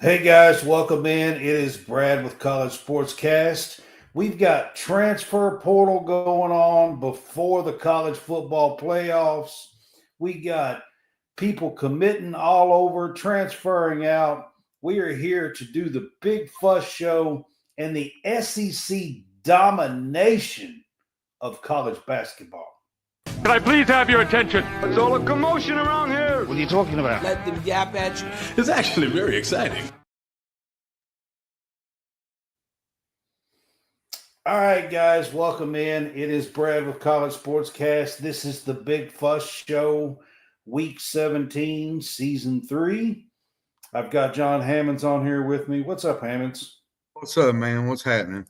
Hey guys, welcome in. It is Brad with College SportsCast. We've got transfer portal going on before the college football playoffs. We got people committing all over, transferring out. We are here to do the Big Fuss Show and the SEC domination of college basketball. Can I please have your attention? It's all a commotion around here. What are you talking about? Let them yap at you. It's actually very exciting. All right, guys, welcome in. It is Brad with College Sportscast. This is the Big Fuss Show, Week 17, Season 3. I've got John Hammonds on here with me. What's up, Hammonds? What's up, man? What's happening?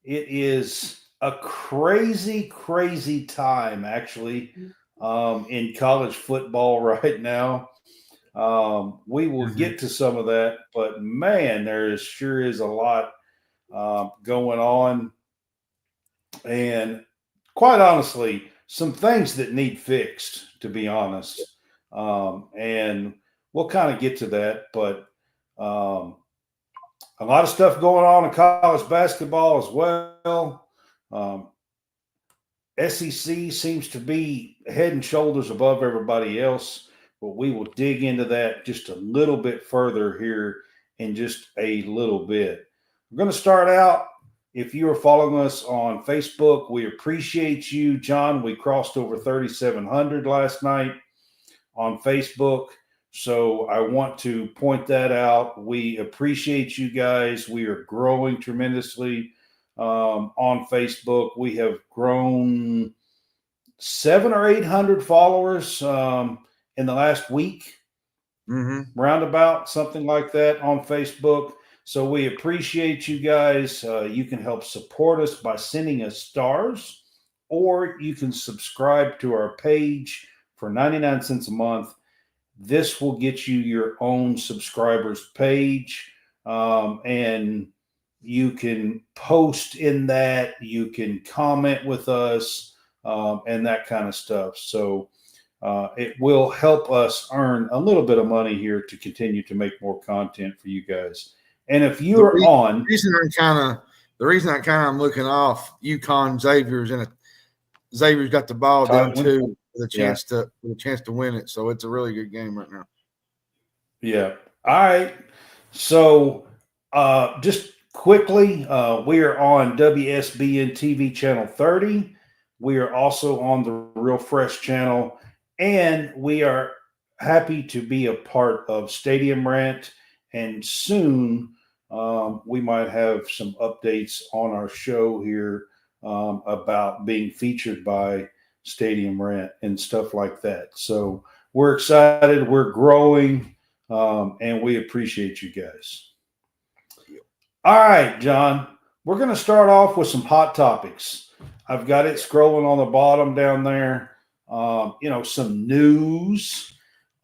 It is a crazy, crazy time, actually, in college football right now. We will get to some of that, but man, there sure is a lot going on, and quite honestly, some things that need fixed, to be honest. And we'll kind of get to that, but a lot of stuff going on in college basketball as well. SEC seems to be head and shoulders above everybody else, but we will dig into that just a little bit further here in just a little bit. We're going to start out. If you are following us on Facebook, we appreciate you. John, we crossed over 3,700 last night on Facebook. So I want to point that out. We appreciate you guys. We are growing tremendously on Facebook. We have grown 700 or 800 followers in the last week, roundabout, something like that on Facebook. So we appreciate you guys. You can help support us by sending us stars, or you can subscribe to our page for 99 cents a month. This will get you your own subscribers page, and you can post in that. You can comment with us and that kind of stuff. So it will help us earn a little bit of money here to continue to make more content for you guys. And if you're the reason I kind of looking off UConn Xavier's got the ball down too with a chance to win it. So it's a really good game right now. Yeah. All right. So just quickly, we are on WSBN TV channel 30. We are also on the Real Fresh channel, and we are happy to be a part of Stadium Rant. And soon we might have some updates on our show here about being featured by Stadium Rant and stuff like that. So we're excited. We're growing, and we appreciate you guys. All right, John, we're going to start off with some hot topics. I've got it scrolling on the bottom down there. Some news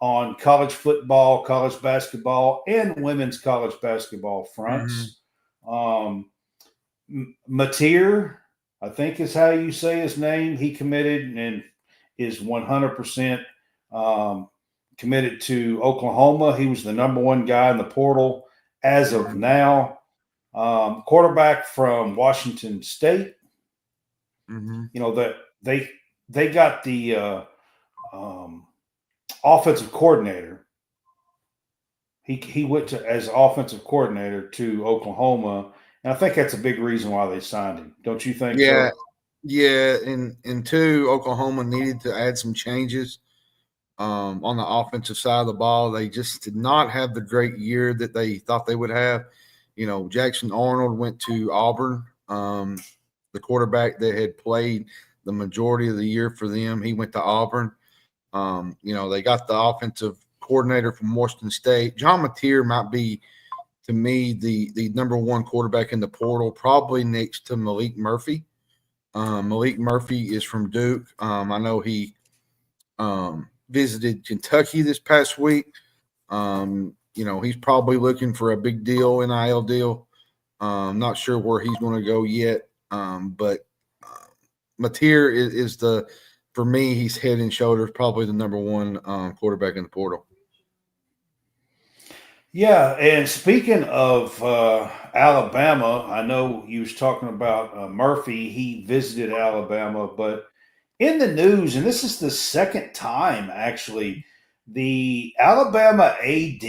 on college football, college basketball, and women's college basketball fronts. Mateer, I think is how you say his name. He committed and is 100% committed to Oklahoma. He was the number one guy in the portal as of now. Quarterback from Washington State. That they got the offensive coordinator. He went as offensive coordinator to Oklahoma, and I think that's a big reason why they signed him. Don't you think? Yeah, so? yeah. And two, Oklahoma needed to add some changes on the offensive side of the ball. They just did not have the great year that they thought they would have. Jackson Arnold went to Auburn, the quarterback that had played the majority of the year for them. He went to Auburn. They got the offensive coordinator from Washington State. John Mateer might be, to me, the number one quarterback in the portal, probably next to Malik Murphy. Malik Murphy is from Duke. I know he visited Kentucky this past week. He's probably looking for a big deal, NIL deal. Not sure where he's going to go yet. But Mateer is for me, he's head and shoulders probably the number one quarterback in the portal. Yeah, and speaking of Alabama, I know you was talking about Murphy. He visited Alabama, but in the news, and this is the second time actually, the Alabama AD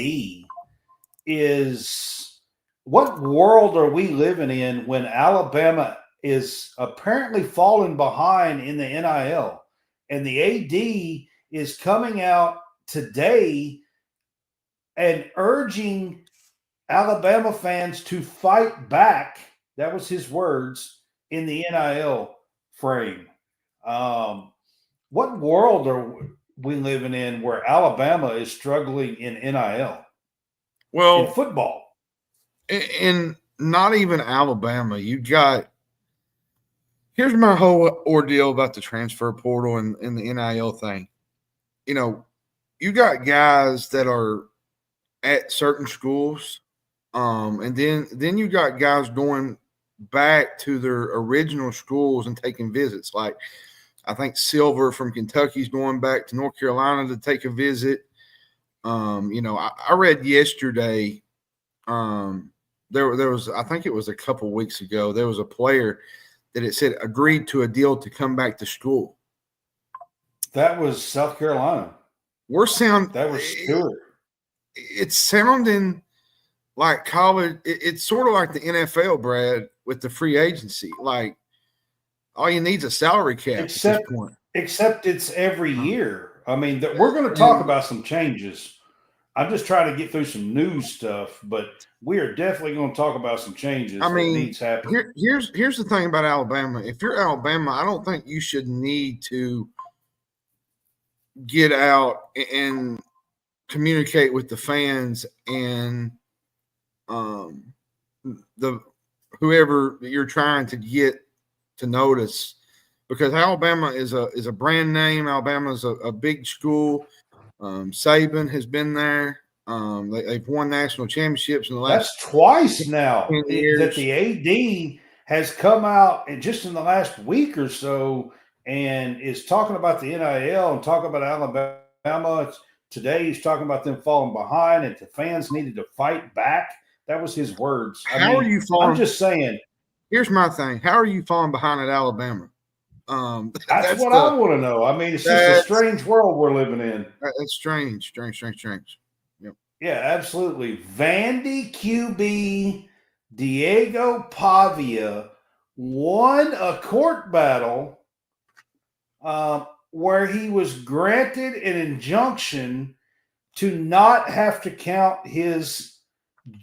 is what world are we living in when Alabama is apparently falling behind in the NIL? And the AD is coming out today and urging Alabama fans to fight back. That was his words in the NIL frame. Um, what world are we living in where Alabama is struggling in NIL in Well, football? in not even Alabama, you got. Here's my whole ordeal about the transfer portal and the NIL thing. You know, you got guys that are at certain schools, and then you got guys going back to their original schools and taking visits. Like I think Silver from Kentucky's going back to North Carolina to take a visit. I read yesterday. There was, I think it was a couple weeks ago, there was a player that it said agreed to a deal to come back to school. That was South Carolina. That was Stewart. It's sounding like college. It's sort of like the NFL, Brad, with the free agency. Like all you need is a salary cap at this point. Except it's every year. I mean, we're going to talk about some changes. I'm just trying to get through some news stuff, but we are definitely going to talk about some changes that needs happening. Here's the thing about Alabama. If you're Alabama, I don't think you should need to get out and communicate with the fans and the whoever you're trying to get to notice, because Alabama is a brand name. Alabama is a big school. Saban has been there. They've won national championships in the last. That's twice now that the AD has come out and just in the last week or so and is talking about the NIL and talking about Alabama. Today he's talking about them falling behind and the fans needed to fight back. That was his words. How are you falling? I'm just saying. Here's my thing. How are you falling behind at Alabama? That's what I want to know. I mean, it's just a strange world we're living in. That's strange. Yep. Yeah, absolutely. Vandy QB Diego Pavia won a court battle where he was granted an injunction to not have to count his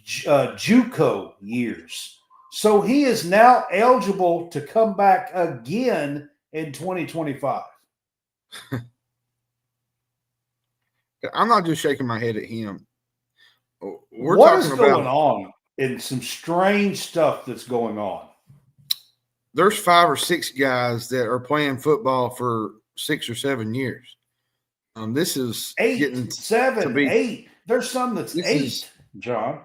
JUCO years. So he is now eligible to come back again in 2025. I'm not just shaking my head at him. What is going on? And some strange stuff that's going on. There's 5 or 6 guys that are playing football for 6 or 7 years. This is 8, 7, 8. There's some that's 8, John.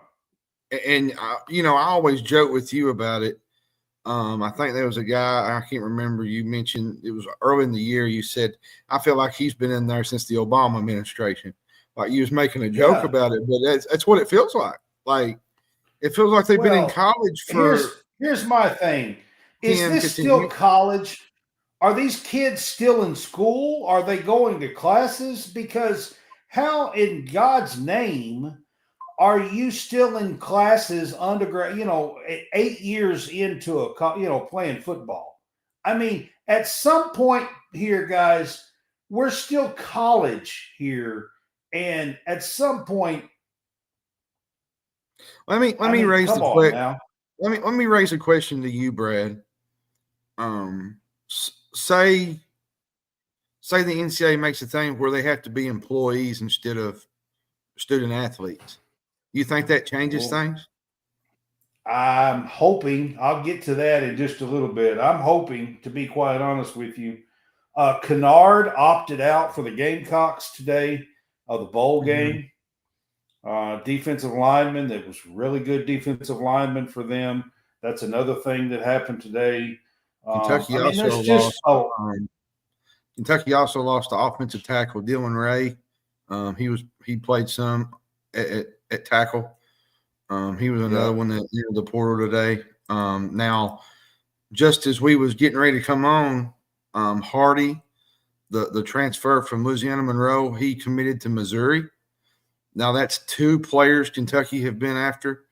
And I always joke with you about it. I think there was a guy, I can't remember, you mentioned it was early in the year. You said, I feel like he's been in there since the Obama administration. Like you was making a joke about it, but that's what it feels like. Like it feels like they've been in college for. Here's my thing. Is this still college? Are these kids still in school? Are they going to classes? Because how in God's name are you still in classes undergrad, 8 years into playing football? I mean, at some point here, guys, we're still college here. And at some point, let me raise the question. Let me raise a question to you, Brad. Say the NCAA makes a thing where they have to be employees instead of student athletes. You think that changes things? I'm hoping. I'll get to that in just a little bit. I'm hoping, to be quite honest with you. Kennard opted out for the Gamecocks today of the bowl game. Defensive lineman that was really good defensive lineman for them. That's another thing that happened today. Kentucky also lost the offensive tackle Dylan Ray. He played some at tackle. He was another one that entered the portal today. Now, just as we was getting ready to come on, Hardy, the transfer from Louisiana Monroe, he committed to Missouri. Now that's 2 players Kentucky have been after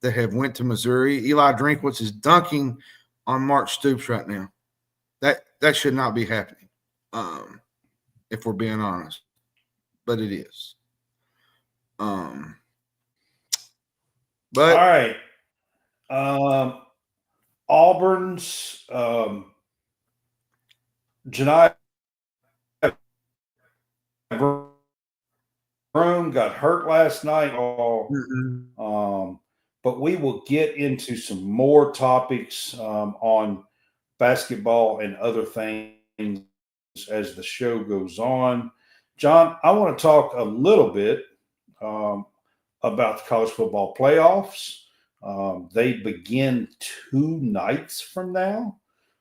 that have went to Missouri. Eli Drinkwitz is dunking on Mark Stoops right now. That should not be happening, if we're being honest, but it is. But all right, Auburn's Janai Broom got hurt last night. But we will get into some more topics on basketball and other things as the show goes on. John, I want to talk a little bit about the college football playoffs. They begin 2 nights from now.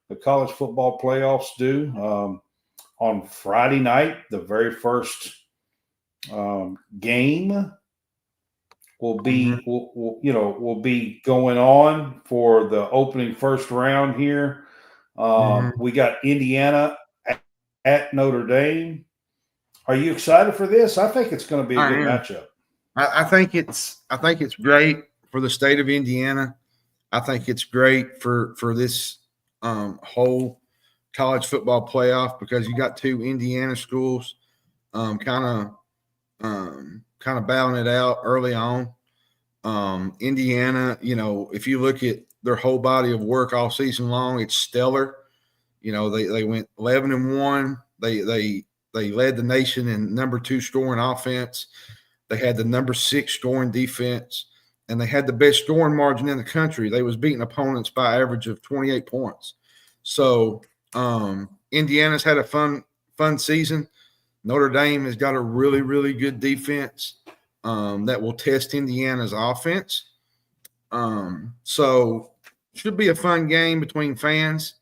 The college football playoffs do. On Friday night, the very first game will be will be going on for the opening first round here. We got Indiana at Notre Dame. Are you excited for this? I think it's going to be a good matchup. I think it's great for the state of Indiana. I think it's great for this whole college football playoff because you got 2 Indiana schools kind of battling it out early on. Indiana, if you look at their whole body of work all season long, it's stellar. They went 11-1. They led the nation in number 2 scoring offense. They had the number 6 scoring defense, and they had the best scoring margin in the country. They was beating opponents by average of 28 points. So Indiana's had a fun season. Notre Dame has got a really, really good defense that will test Indiana's offense. So should be a fun game between fans.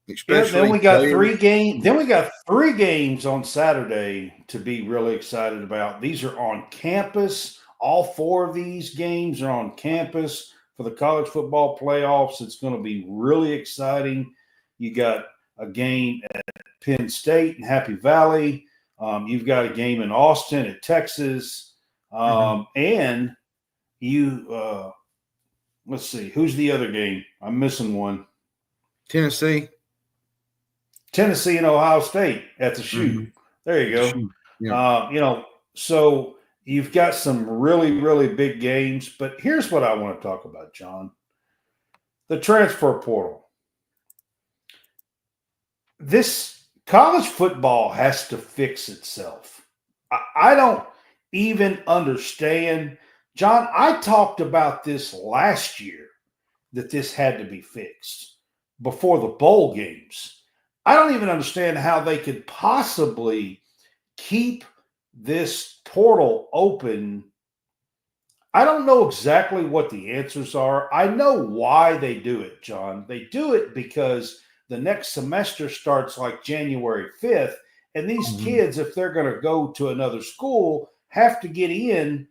Especially then we got 3 games. Then we got 3 games on Saturday to be really excited about. These are on campus. All 4 of these games are on campus for the college football playoffs. It's going to be really exciting. You got a game at Penn State and Happy Valley. You've got a game in Austin at Texas. And you let's see, who's the other game? I'm missing one. Tennessee and Ohio State at the shoe. There you go. Yeah. So you've got some really, really big games. But here's what I want to talk about, John. The transfer portal. This college football has to fix itself. I don't even understand. John, I talked about this last year, that this had to be fixed before the bowl games. I don't even understand how they could possibly keep this portal open. I don't know exactly what the answers are. I know why they do it, John. They do it because the next semester starts like January 5th, and these kids, if they're going to go to another school, have to get in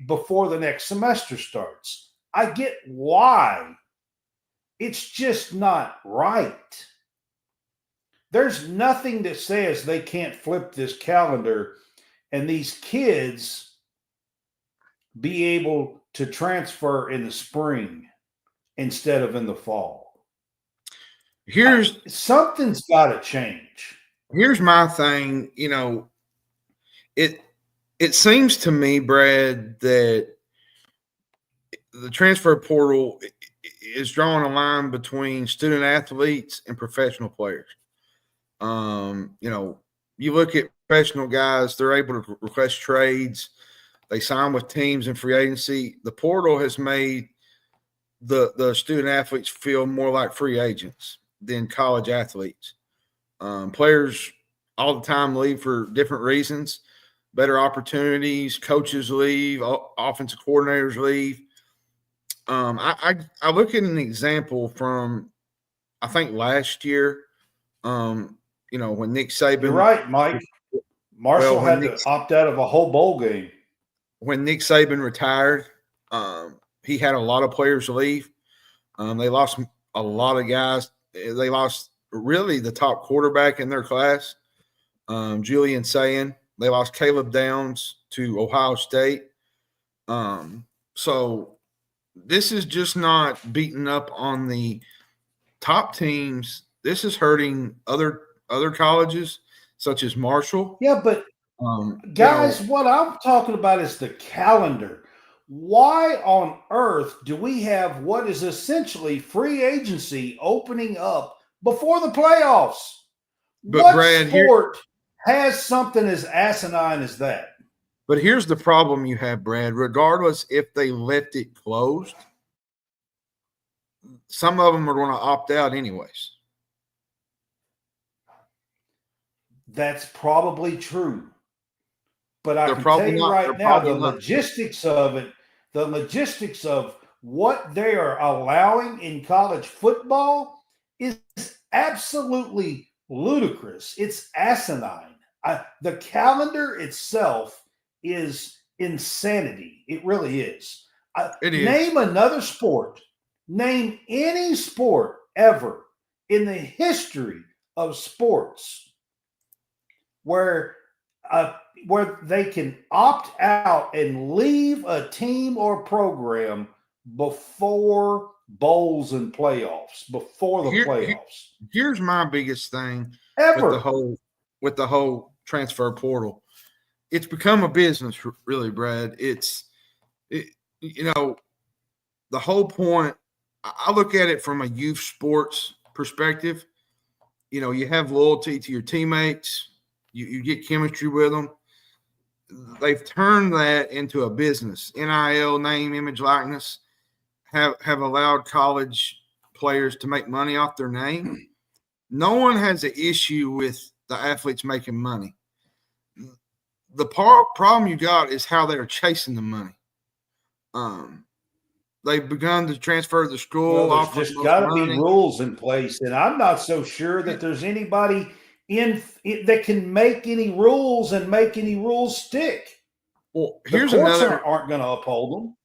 before the next semester starts. I get why. It's just not right. There's nothing that says they can't flip this calendar and these kids be able to transfer in the spring instead of in the fall. Something's got to change. Here's my thing. It seems to me, Brad, that the transfer portal is drawing a line between student athletes and professional players. You look at professional guys, they're able to request trades. They sign with teams in free agency. The portal has made the student athletes feel more like free agents than college athletes. Players all the time leave for different reasons, better opportunities, coaches leave, offensive coordinators leave. I look at an example from, I think, last year, when Nick Saban. You're right, Mike. Marshall had to opt out of a whole bowl game. When Nick Saban retired, He had a lot of players leave. They lost a lot of guys. They lost really the top quarterback in their class, Julian Sayin. They lost Caleb Downs to Ohio State. So this is just not beating up on the top teams. This is hurting other colleges such as Marshall. Yeah, but guys, what I'm talking about is the calendar. Why on earth do we have what is essentially free agency opening up before the playoffs? But what Brad, sport has something as asinine as that? But here's the problem you have, Brad. Regardless if they left it closed, some of them are going to opt out anyways. That's probably true. But I can tell you right now, the logistics of it, the logistics of what they are allowing in college football is absolutely ludicrous. It's asinine. The calendar itself is insanity. It really is. It is. Name another sport. Name any sport ever in the history of sports where they can opt out and leave a team or program before bowls and playoffs, before the playoffs. Here's my biggest thing ever with the whole transfer portal. It's become a business, really, Brad. The whole point, I look at it from a youth sports perspective. You have loyalty to your teammates. You get chemistry with them. They've turned that into a business. NIL, name, image, likeness, have allowed college players to make money off their name. No one has an issue with the athletes making money. The problem you got is how they're chasing the money. They've begun to transfer to the school. Well, there's just got to be rules in place, and I'm not so sure that there's anybody that can make any rules and make any rules stick. Well, here's the courts another aren't going to uphold them.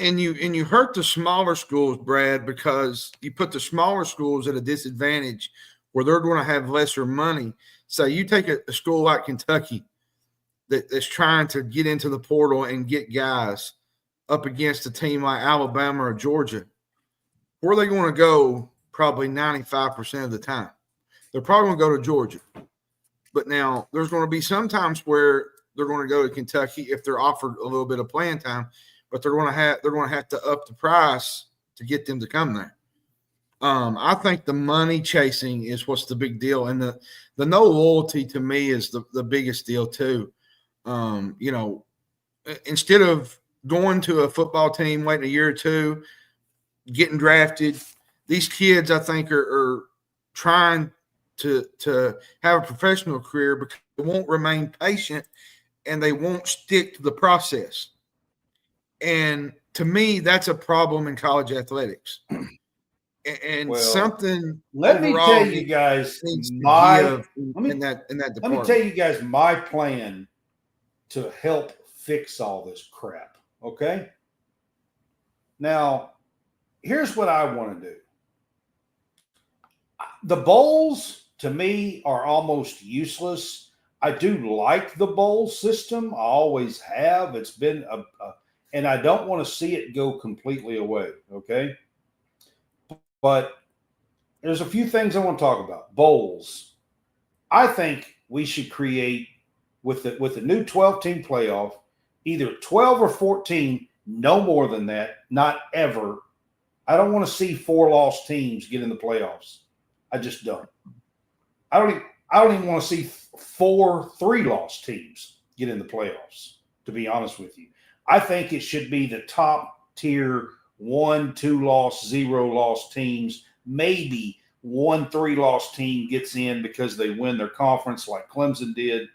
And you hurt the smaller schools, Brad, because you put the smaller schools at a disadvantage where they're going to have lesser money. So you take a school like Kentucky that's trying to get into the portal and get guys up against a team like Alabama or Georgia. Where are they going to go probably 95% of the time? They're probably going to go to Georgia. But now there's going to be some times where they're going to go to Kentucky if they're offered a little bit of playing time, but they're going to have to up the price to get them to come there. I think the money chasing is what's the big deal, and the no loyalty to me is the biggest deal too. Instead of going to a football team, waiting a year or two, getting drafted, these kids I think are trying to have a professional career because they won't remain patient and they won't stick to the process. And to me, that's a problem in college athletics. And something. Let me tell you guys let me tell you guys my plan to help fix all this crap. Okay. Now, here's what I want to do. The bowls to me are almost useless. I do like the bowl system. I always have. It's been and I don't want to see it go completely away. Okay. But there's a few things I want to talk about. Bowls. I think we should create with the new 12-team playoff, either 12 or 14, no more than that, not ever. I don't want to see 4 lost teams get in the playoffs. I just don't. I don't even want to see 4 3-loss teams get in the playoffs, to be honest with you. I think it should be the top tier 1, 2-loss, 0-loss teams. Maybe 1 3-loss team gets in because they win their conference like Clemson did.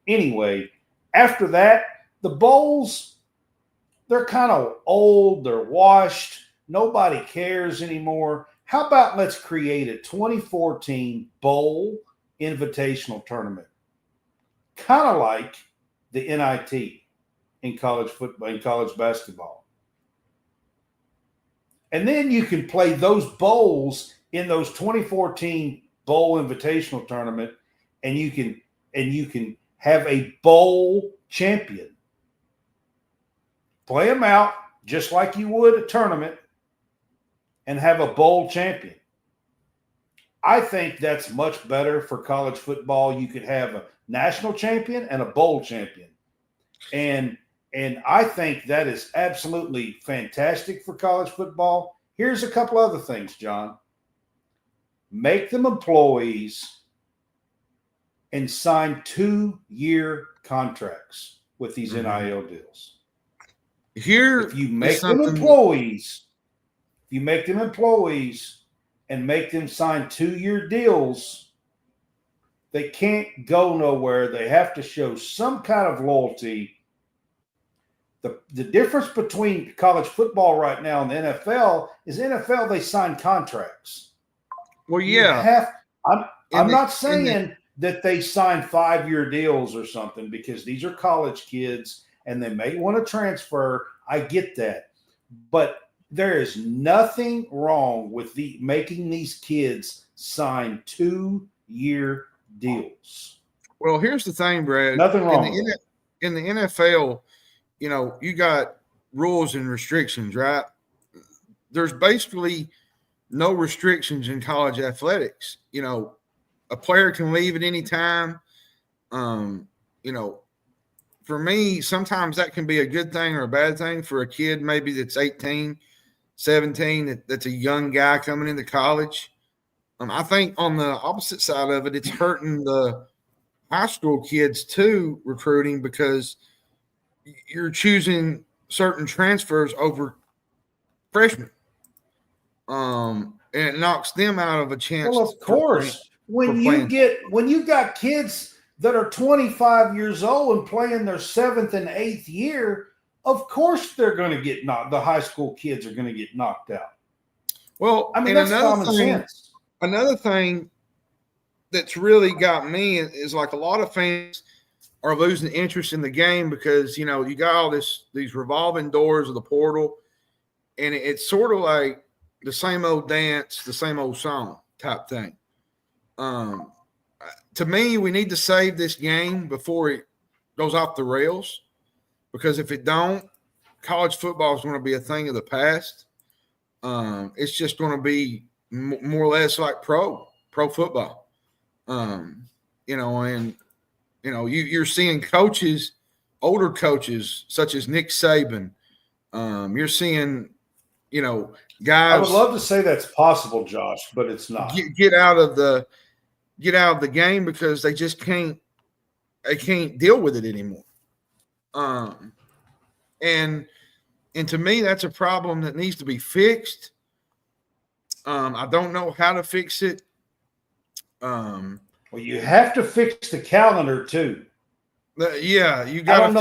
Anyway, after that, the bowls, they're kind of old. They're washed. Nobody cares anymore. How about let's create a 24-team bowl invitational tournament, kind of like the NIT. in college football, in college basketball. And then you can play those bowls in those 2014 bowl invitational tournament, and you can have a bowl champion. Play them out just like you would a tournament and have a bowl champion. I think that's much better for college football. You could have a national champion and a bowl champion. And I think that is absolutely fantastic for college football. Here's a couple other things, John. Make them employees and sign 2-year contracts with these NIL deals. Here, if you make them employees and make them sign 2-year deals, they can't go nowhere. They have to show some kind of loyalty. The difference between college football right now and the NFL is NFL, they sign contracts. Well, yeah. I'm not saying that they sign 5-year deals or something, because these are college kids and they may want to transfer. I get that. But there is nothing wrong with making these kids sign 2-year deals. Well, here's the thing, Brad. Nothing wrong. In the NFL, you got rules and restrictions, right? There's basically no restrictions in college athletics. A player can leave at any time. For me, sometimes that can be a good thing or a bad thing for a kid maybe that's 18, 17, that's a young guy coming into college. I think on the opposite side of it, it's hurting the high school kids too, recruiting, because you're choosing certain transfers over freshmen. And it knocks them out of a chance. Well, of course, when you got kids that are 25 years old and playing their 7th and 8th year, of course they're going to get knocked. The high school kids are going to get knocked out. Well, I mean, that's common sense. Another thing that's really got me is like a lot of fans are losing interest in the game because, you got all these revolving doors of the portal, and it's sort of like the same old dance, the same old song type thing. To me, we need to save this game before it goes off the rails, because if it don't, college football is going to be a thing of the past. It's just going to be more or less like pro football. You're seeing coaches, older coaches such as Nick Saban. You're seeing, guys. I would love to say that's possible, Josh, but it's not. Get out of the game because they just can't deal with it anymore. And to me, that's a problem that needs to be fixed. I don't know how to fix it. Well, you have to fix the calendar too. Yeah, you got. I don't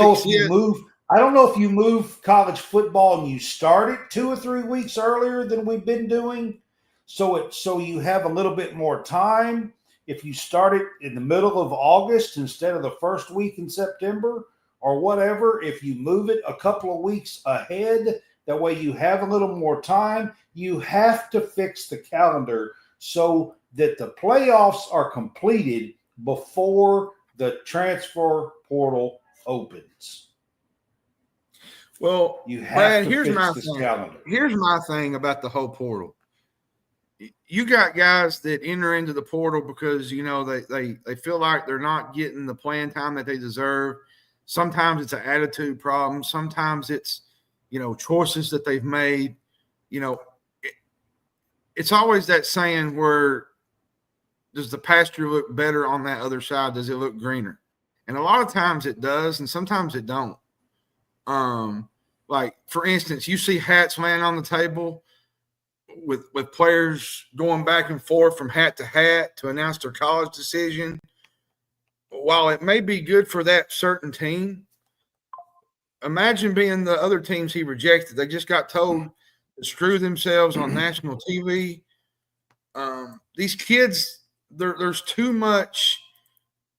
know if you move college football and you start it 2 or 3 weeks earlier than we've been doing, so you have a little bit more time. If you start it in the middle of August instead of the first week in September or whatever, if you move it a couple of weeks ahead, that way you have a little more time. You have to fix the calendar so that the playoffs are completed before the transfer portal opens. Well, you have Brad, to here's fix my this thing. calendar. Here's my thing about the whole portal. You got guys that enter into the portal because, they feel like they're not getting the playing time that they deserve. Sometimes it's an attitude problem. Sometimes it's, choices that they've made. It's always that saying where does the pasture look better on that other side? Does it look greener? And a lot of times it does, and sometimes it don't. Like, for instance, you see hats laying on the table with players going back and forth from hat to hat to announce their college decision. While it may be good for that certain team, imagine being the other teams he rejected. They just got told to screw themselves on national TV. These kids, there's too much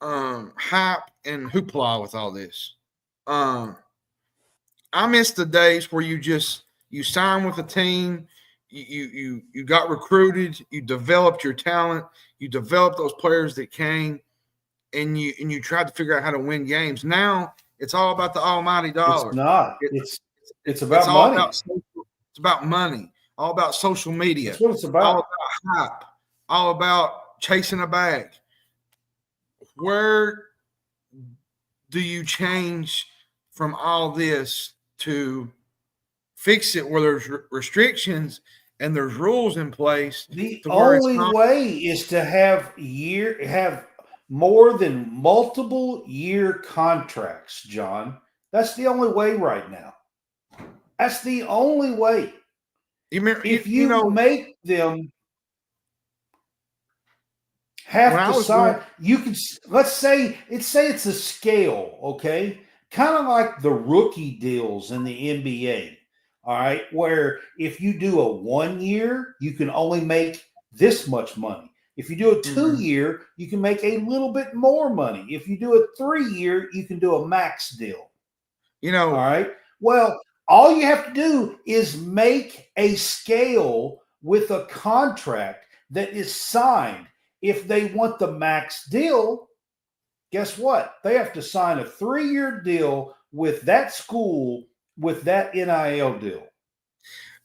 hype and hoopla with all this. I miss the days where you sign with a team, you got recruited, you developed your talent, you developed those players that came, and you tried to figure out how to win games. Now it's all about the almighty dollar. It's not. It's about all money. It's about money. All about social media. That's what it's about. All about hype. All about chasing a bag. Where do you change from all this to fix it where there's restrictions and there's rules in place? The only way is to have more than multiple year contracts, John. That's the only way right now. That's the only way. If you make them have to sign, you can, let's say it's a scale, okay? Kind of like the rookie deals in the NBA, all right? Where if you do a 1 year, you can only make this much money. If you do a 2 year, you can make a little bit more money. If you do a 3 year, you can do a max deal. All right? Well, all you have to do is make a scale with a contract that is signed. If they want the max deal, guess what? They have to sign a 3-year deal with that school with that NIL deal.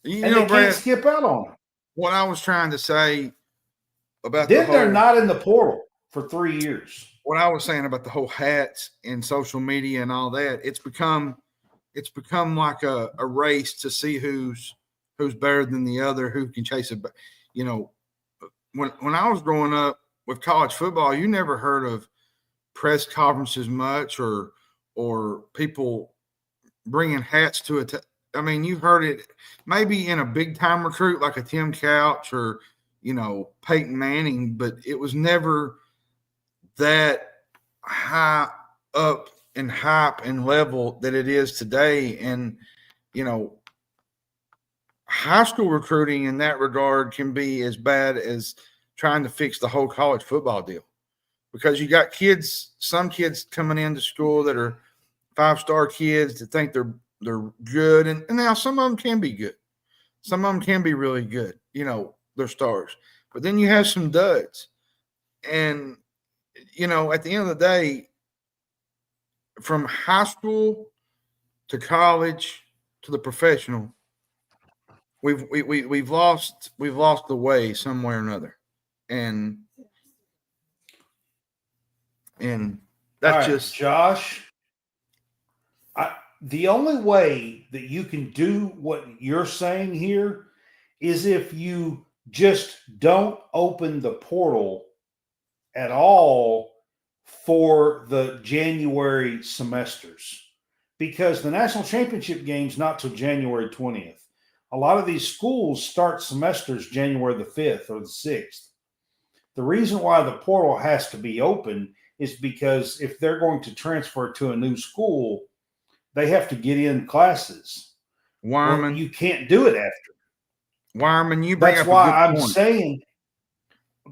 And they can't skip out on it. What I was trying to say about they're not in the portal for 3 years. What I was saying about the whole hats and social media and all that, it's become like a race to see who's better than the other, who can chase it. When I was growing up with college football, you never heard of press conferences much or people bringing hats to it. I mean, you heard it maybe in a big time recruit like a Tim Couch or Peyton Manning, but it was never that high up in hype and level that it is today. And high school recruiting in that regard can be as bad as trying to fix the whole college football deal, because you got some kids coming into school that are 5-star kids that think they're good. And now some of them can be good. Some of them can be really good. They're stars. But then you have some duds. And, at the end of the day, from high school to college to the professional, we've lost the way somewhere or another. And that's just Josh. The only way that you can do what you're saying here is if you just don't open the portal at all for the January semesters, because the national championship game's not till January 20th. A lot of these schools start semesters January the 5th or the 6th. The reason why the portal has to be open is because if they're going to transfer to a new school, they have to get in classes. Wyman, you can't do it after. Wyman, you bring That's up why a good I'm point. saying.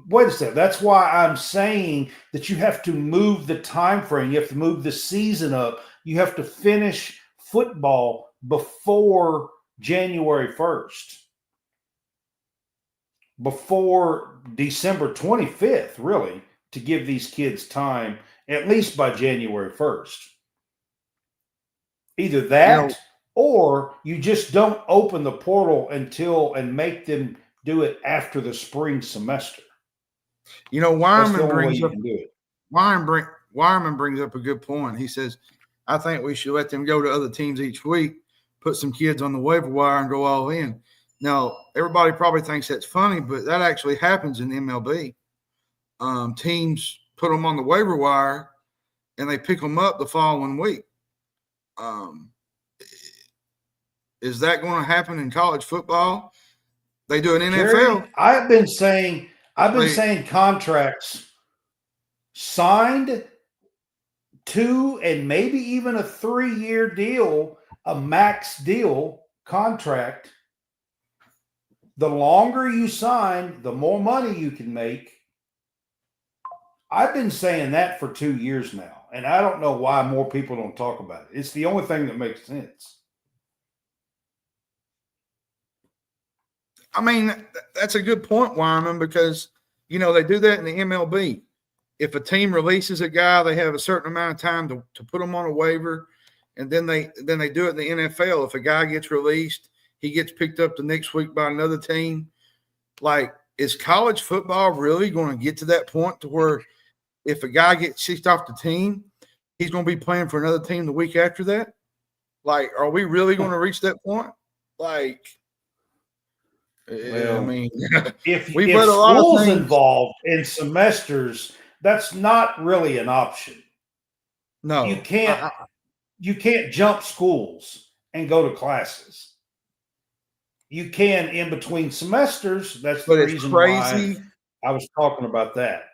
Wait a second. That's why I'm saying that you have to move the time frame. You have to move the season up. You have to finish football before January 1st, before December 25th, really, to give these kids time, at least by January 1st. Either that or you just don't open the portal and make them do it after the spring semester. Wyman brings up a good point. He says, I think we should let them go to other teams each week, put some kids on the waiver wire and go all in. Now, everybody probably thinks that's funny, but that actually happens in MLB. Teams put them on the waiver wire and they pick them up the following week. Is that going to happen in college football? They do an NFL. Jerry, I've been saying contracts signed 2 and maybe even a 3-year deal, a max deal contract. The longer you sign, the more money you can make. I've been saying that for 2 years now, and I don't know why more people don't talk about it. It's the only thing that makes sense. I mean, that's a good point, Wyman, because, they do that in the MLB. If a team releases a guy, they have a certain amount of time to put him on a waiver, and then they do it in the NFL. If a guy gets released, he gets picked up the next week by another team. Like, is college football really going to get to that point to where if a guy gets kicked off the team, he's going to be playing for another team the week after that? Like, are we really going to reach that point? Like, Well, I mean, if we've read a lot of school's things. involved in semesters, that's not really an option. No, You can't jump schools and go to classes. You can in between semesters. That's the but it's reason crazy. why I was talking about that.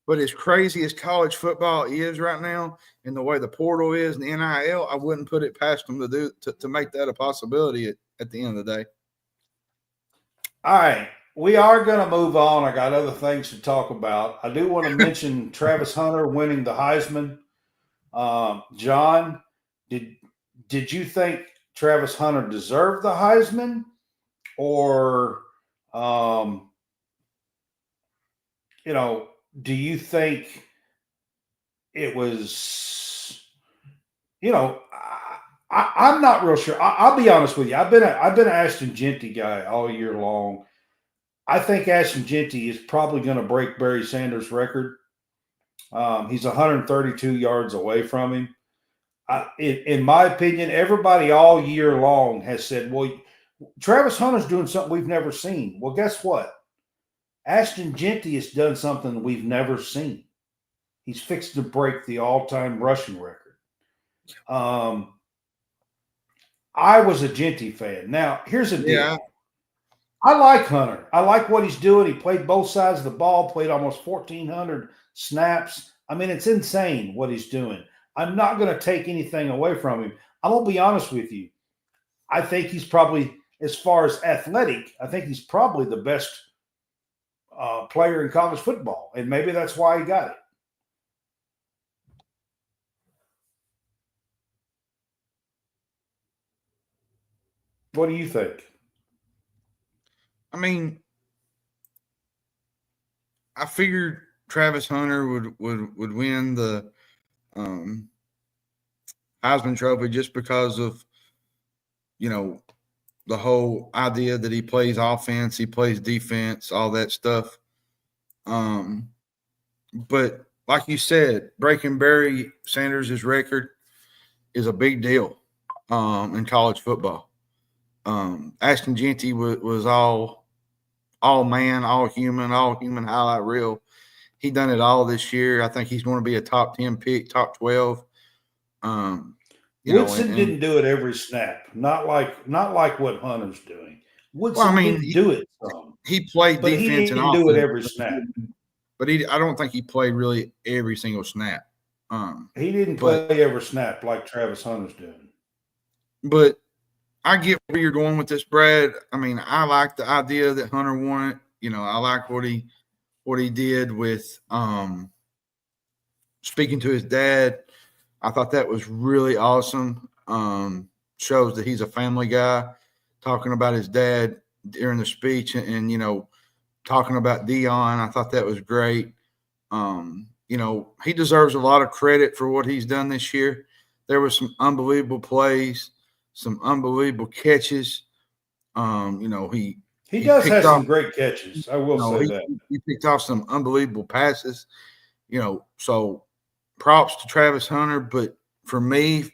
But as crazy as college football is right now, and the way the portal is and the NIL, I wouldn't put it past them to make that a possibility at the end of the day. All right. We are going to move on. I got other things to talk about. I do want to mention Travis Hunter winning the Heisman. John, did you think Travis Hunter deserved the Heisman, or do you think it was? I'm not real sure. I'll be honest with you. I've been an Ashton Jeanty guy all year long. I think Ashton Jeanty is probably going to break Barry Sanders' record. He's 132 yards away from him. In my opinion, everybody all year long has said, well, Travis Hunter's doing something we've never seen. Well, guess what? Ashton Jeanty has done something we've never seen. He's fixed to break the all-time rushing record. I was a Jeanty fan. Now, here's the deal. Yeah. I like Hunter. I like what he's doing. He played both sides of the ball, played almost 1,400 snaps. I mean, it's insane what he's doing. I'm not going to take anything away from him. I'm going to be honest with you. I think he's probably, as far as athletic, I think he's probably the best player in college football. And maybe that's why he got it. What do you think? I mean, I figured Travis Hunter would win the Heisman Trophy just because of, the whole idea that he plays offense, he plays defense, all that stuff. But like you said, breaking Barry Sanders' record is a big deal in college football. Ashton Jeanty was all man, all human highlight reel. He done it all this year. I think he's going to be a top 10 pick, top 12. Woodson didn't do it every snap. Not like what Hunter's doing. Woodson didn't do it some. He played but defense he didn't and do offense, it every snap. But I don't think he played really every single snap. He didn't play every snap like Travis Hunter's doing. But I get where you're going with this, Brad. I mean, I like the idea that Hunter won it. I like what he did with speaking to his dad. I thought that was really awesome. Shows that he's a family guy, talking about his dad during the speech and talking about Dion. I thought that was great. He deserves a lot of credit for what he's done this year. There were some unbelievable plays, some unbelievable catches. He does have some great catches. I will say that. He picked off some unbelievable passes. So props to Travis Hunter. But for me,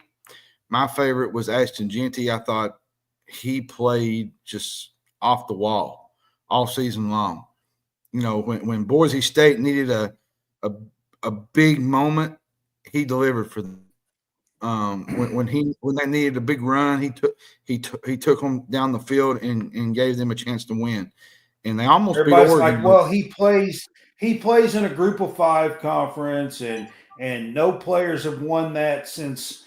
my favorite was Ashton Jeanty. I thought he played just off the wall all season long. When Boise State needed a big moment, he delivered for them. When they needed a big run, he took them down the field and gave them a chance to win. And they almost everybody's beat Oregon. Like, well, he plays in a Group of 5 conference, and no players have won that since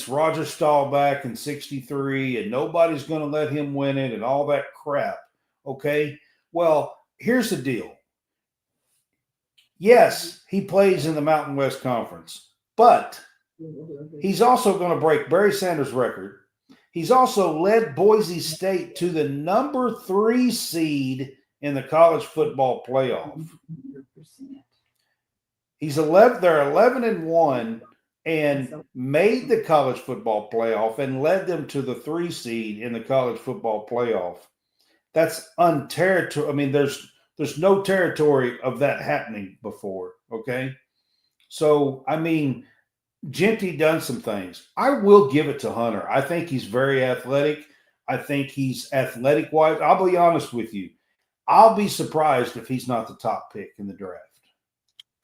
Roger Staubach in '63, and nobody's going to let him win it, and all that crap. Okay, well, here's the deal. Yes, he plays in the Mountain West Conference, but he's also going to break Barry Sanders' record. He's also led Boise State to the number 3 seed in the college football playoff. They're 11-1 and made the college football playoff and led them to the 3 seed in the college football playoff. That's unterritory. I mean, there's no territory of that happening before. Okay. So, I mean, Genty done some things. I will give it to Hunter. I think he's very athletic. I think he's athletic wise. I'll be honest with you. I'll be surprised if he's not the top pick in the draft.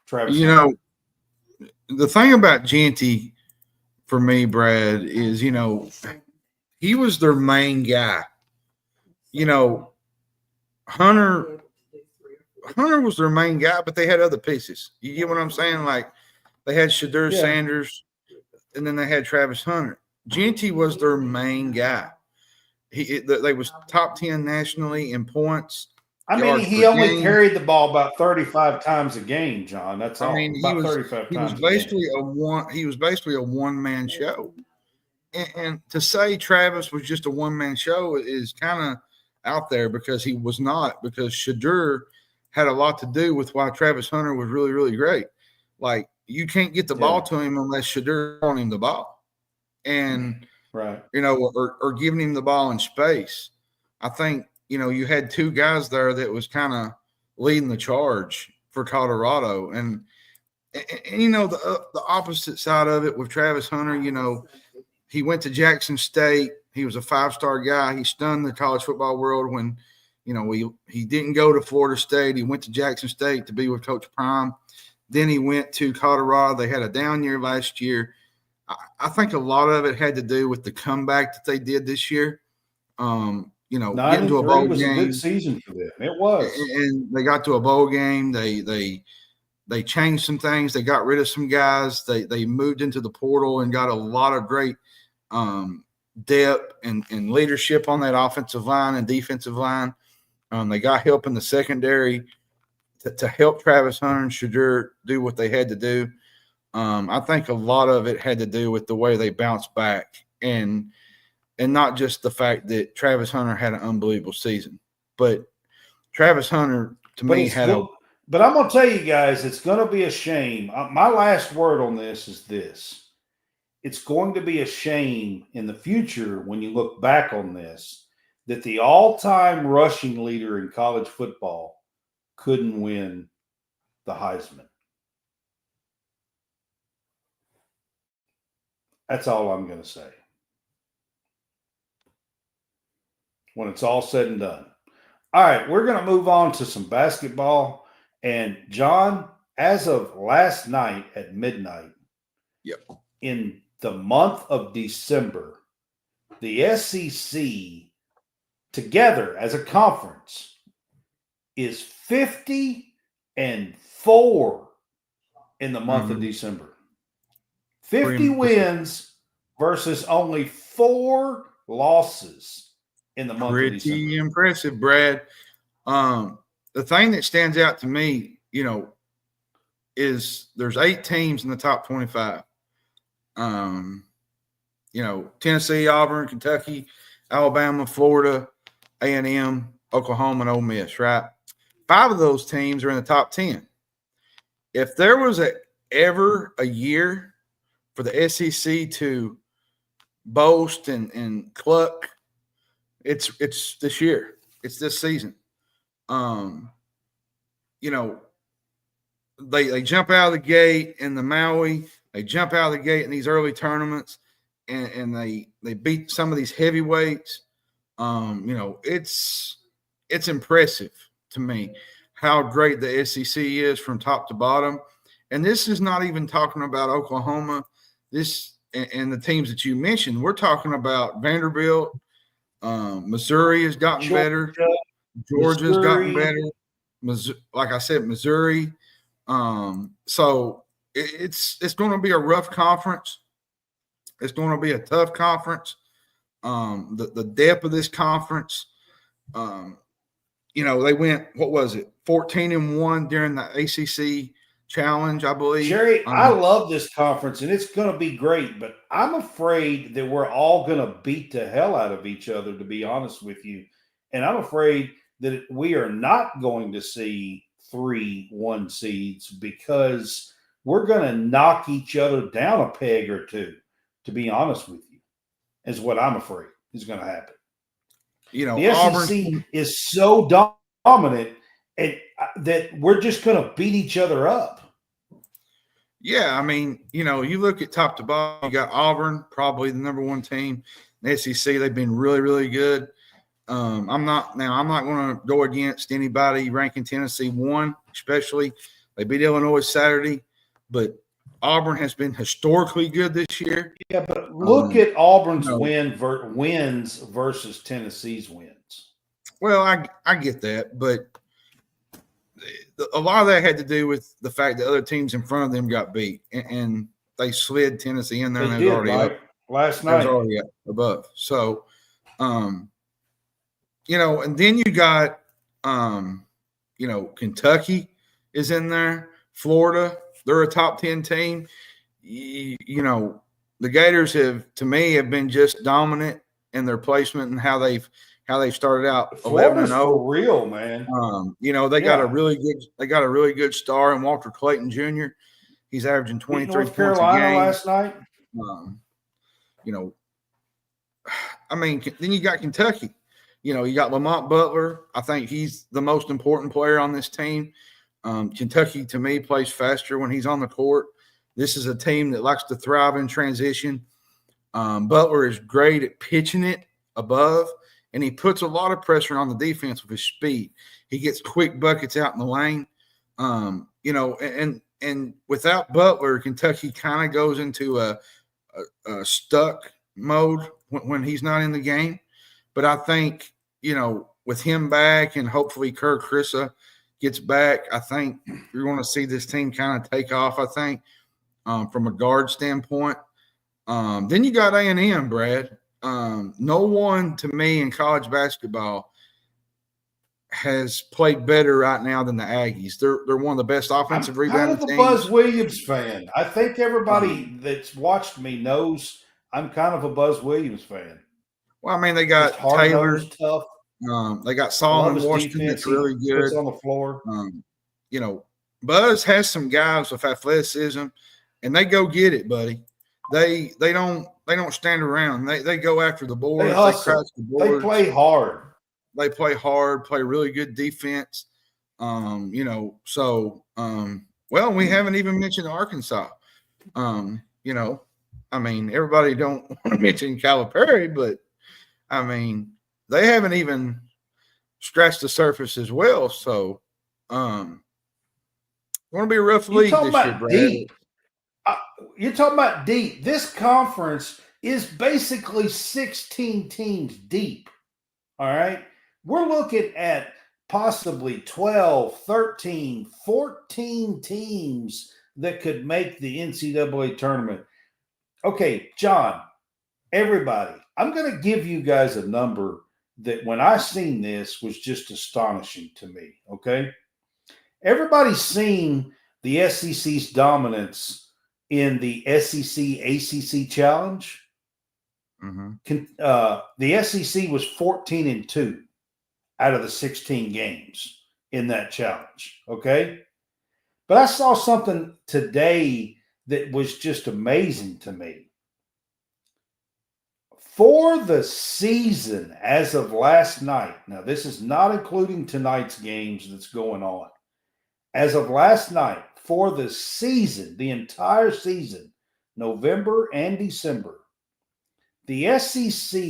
Travis, the thing about Genty for me, Brad, is he was their main guy. Hunter was their main guy, but they had other pieces. You get what I'm saying? Like they had Shadur Sanders, and then they had Travis Hunter. Genty was their main guy. They was top 10 nationally in points. I mean, he only carried the ball about 35 times a game, John. That's all. I mean, about 35 times. He was basically a one-man show. And to say Travis was just a one-man show is kind of out there because he was not, because Shadur had a lot to do with why Travis Hunter was really, really great. Like, you can't get the ball to him unless Shadur on him the ball. And, right, or giving him the ball in space. I think, you had 2 guys there that was kind of leading the charge for Colorado. And the opposite side of it with Travis Hunter, he went to Jackson State. He was a 5-star guy. He stunned the college football world when, he didn't go to Florida State. He went to Jackson State to be with Coach Prime. Then he went to Colorado. They had a down year last year. I think a lot of it had to do with the comeback that they did this year. Getting to a bowl was game. A good season for them. It was. And they got to a bowl game. They changed some things. They got rid of some guys. They moved into the portal and got a lot of great depth and leadership on that offensive line and defensive line. They got help in the secondary to help Travis Hunter and Shadur do what they had to do. I think a lot of it had to do with the way they bounced back and not just the fact that Travis Hunter had an unbelievable season, but Travis Hunter But I'm going to tell you guys, it's going to be a shame. My last word on this is this. It's going to be a shame in the future when you look back on this that the all-time rushing leader in college football couldn't win the Heisman. That's all I'm going to say. When it's all said and done. All right, we're going to move on to some basketball. And John, as of last night at midnight, in the month of December, the SEC together as a conference is 50-4 in the month of December. 50 wins versus only 4 losses in the month of December. Pretty impressive, Brad. The thing that stands out to me, is there's 8 teams in the top 25. Tennessee, Auburn, Kentucky, Alabama, Florida, A&M, Oklahoma, and Ole Miss, right? 5 of those teams are in the top 10. If there was ever a year for the SEC to boast and cluck, it's this year. It's this season. They jump out of the gate in the Maui. They jump out of the gate in these early tournaments, and they beat some of these heavyweights. It's impressive to me how great the SEC is from top to bottom. And this is not even talking about Oklahoma. This and the teams that you mentioned. We're talking about Vanderbilt. Missouri has gotten better. Georgia's gotten better. Like I said, Missouri. So it's going to be a rough conference. It's going to be a tough conference. The depth of this conference. They went, 14-1 during the ACC challenge, I believe. Jerry, I love this conference, and it's going to be great, but I'm afraid that we're all going to beat the hell out of each other, to be honest with you. And I'm afraid that we are not going to see 3-1 seeds because we're going to knock each other down a peg or two, to be honest with you, is what I'm afraid is going to happen. You know, the Auburn SEC is so dominant and that we're just going to beat each other up. Yeah, I mean, you know, you look at top to bottom, you got Auburn, probably the number one team. The SEC, they've been really, really good. I'm not going to go against anybody ranking Tennessee 1, especially. They beat Illinois Saturday, but Auburn has been historically good this year. Yeah, but look at Auburn's no. wins versus Tennessee's wins. Well, I get that, but a lot of that had to do with the fact that other teams in front of them got beat, and they slid Tennessee in there, and They was did, already right? up. Last night. Was already up above. So, you know, and then you got, you know, Kentucky is in there, Florida. They're a top 10 team. You know, the Gators have been just dominant in their placement and how they've started out 11-0 for real, man. You know, they got a really good star in Walter Clayton Jr. He's averaging 23 North points Carolina a game last night. You know, I mean, then you got Kentucky. You know, you got Lamont Butler. I think he's the most important player on this team. Kentucky, to me, plays faster when he's on the court. This is a team that likes to thrive in transition. Butler is great at pitching it above, and he puts a lot of pressure on the defense with his speed. He gets quick buckets out in the lane. You know, and without Butler, Kentucky kind of goes into a stuck mode when he's not in the game. But I think, you know, with him back and hopefully Kerr Krissa gets back, I think you're going to see this team kind of take off, I think, from a guard standpoint. Then you got A&M, Brad. No one, to me, in college basketball has played better right now than the Aggies. They're one of the best offensive rebounding teams. I'm kind of a Buzz Williams fan. I think everybody that's watched me knows I'm kind of a Buzz Williams fan. Well, I mean, they got Taylor, tough. They got Solomon Washington that's really good on the floor. You know, Buzz has some guys with athleticism, and they go get it, buddy. They don't stand around. They go after the boards. They hustle. They play hard. They play hard. Play really good defense. You know, so well, we haven't even mentioned Arkansas. You know, I mean, everybody don't want to mention Calipari, but I mean, they haven't even scratched the surface as well. So, going to be a rough league this year, Brad. Deep. You're talking about deep. This conference is basically 16 teams deep. All right. We're looking at possibly 12, 13, 14 teams that could make the NCAA tournament. Okay, John, everybody, I'm going to give you guys a number that when I seen this was just astonishing to me, okay? Everybody's seen the SEC's dominance in the SEC ACC Challenge. The SEC was 14-2 out of the 16 games in that challenge, okay? But I saw something today that was just amazing to me. For the season as of last night, now this is not including tonight's games that's going on. As of last night, for the season, the entire season, November and December, the SEC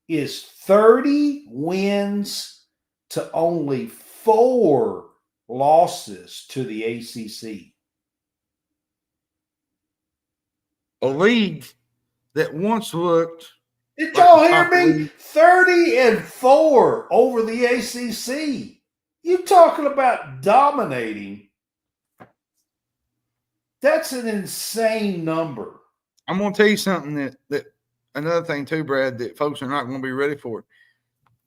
is 30 wins to only 4 losses to the ACC. A league that once looked. Did y'all hear me? 30-4 over the ACC. You talking about dominating? That's an insane number. I'm going to tell you something that another thing too, Brad, that folks are not going to be ready for.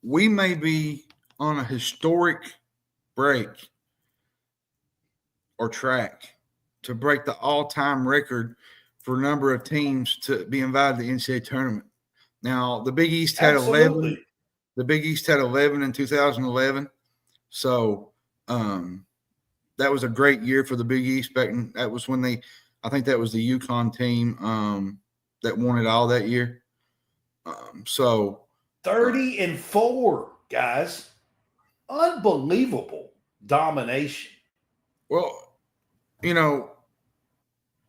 We may be on a historic break or track to break the all-time record for number of teams to be invited to the NCAA tournament. Now, the Big East had 11. The Big East had 11 in 2011. So that was a great year for the Big East. That was when I think that was the UConn team that won it all that year. 30-4, guys. Unbelievable domination. Well,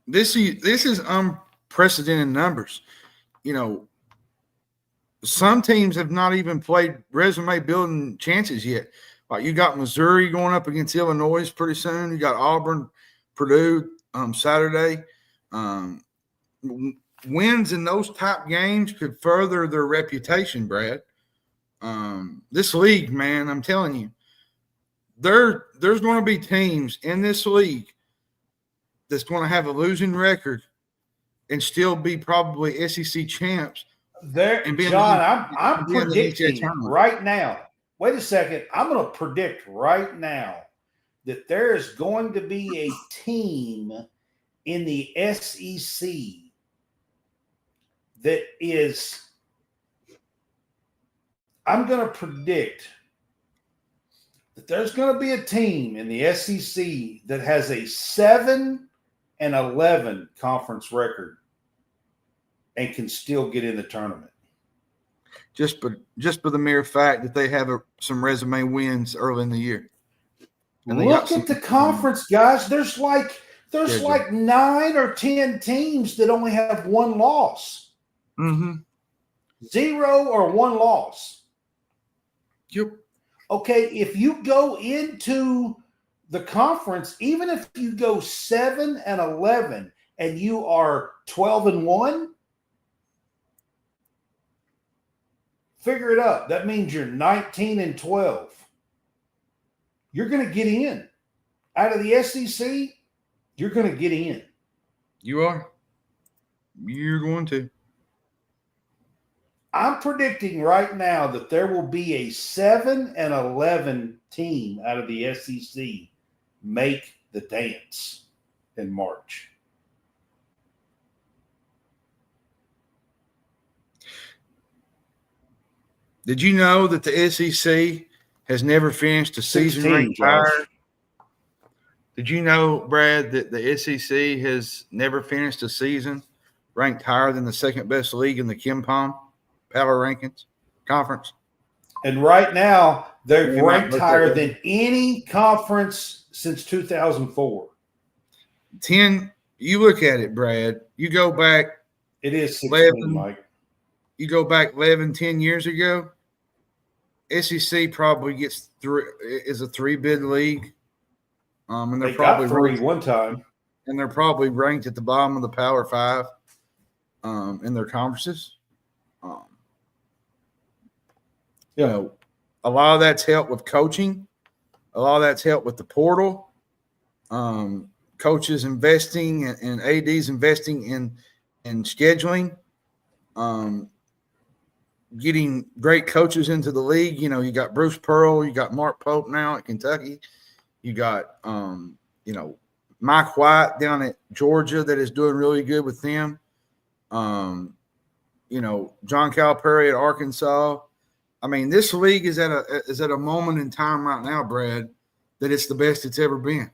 this is unprecedented numbers. Some teams have not even played resume building chances yet. Like you got Missouri going up against Illinois pretty soon. You got Auburn, Purdue Saturday. Wins in those top games could further their reputation, Brad. This league, man, I'm telling you, there's going to be teams in this league that's going to have a losing record and still be probably SEC champs. John, I'm predicting right now. Wait a second. I'm going to predict right now that there is going to be a team in the SEC that is – I'm going to predict that there's going to be a team in the SEC that has a 7-11 conference record and can still get in the tournament. Just for the mere fact that they have some resume wins early in the year. Look at the conference, guys. There's like 9 or 10 teams that only have one loss. Mm-hmm. 0 or 1 loss. Yep. Okay, if you go into the conference, even if you go 7-11 and you are 12-1, figure it up. That means you're 19-12. You're going to get in. Out of the SEC, you're going to get in. You are. You're going to. I'm predicting right now that there will be a 7-11 team out of the SEC make the dance in March. Did you know that the SEC has never finished a season ranked higher? Did you know, Brad, that the SEC has never finished a season ranked higher than the second best league in the KenPom Power Rankings Conference? And right now, they're ranked higher than any conference since 2004. 10, you look at it, Brad. You go back. It is 16, 11, Mike. You go back 11, 10 years ago, SEC probably is a 3-bid league. And they're probably got 3 one time. And they're probably ranked at the bottom of the Power 5 in their conferences. A lot of that's helped with coaching. A lot of that's helped with the portal. Coaches investing and ADs investing in scheduling. Getting great coaches into the league. You got Bruce Pearl, you got Mark Pope now at Kentucky. You got, Mike White down at Georgia that is doing really good with them. John Calipari at Arkansas. I mean, this league is at a moment in time right now, Brad, that it's the best it's ever been.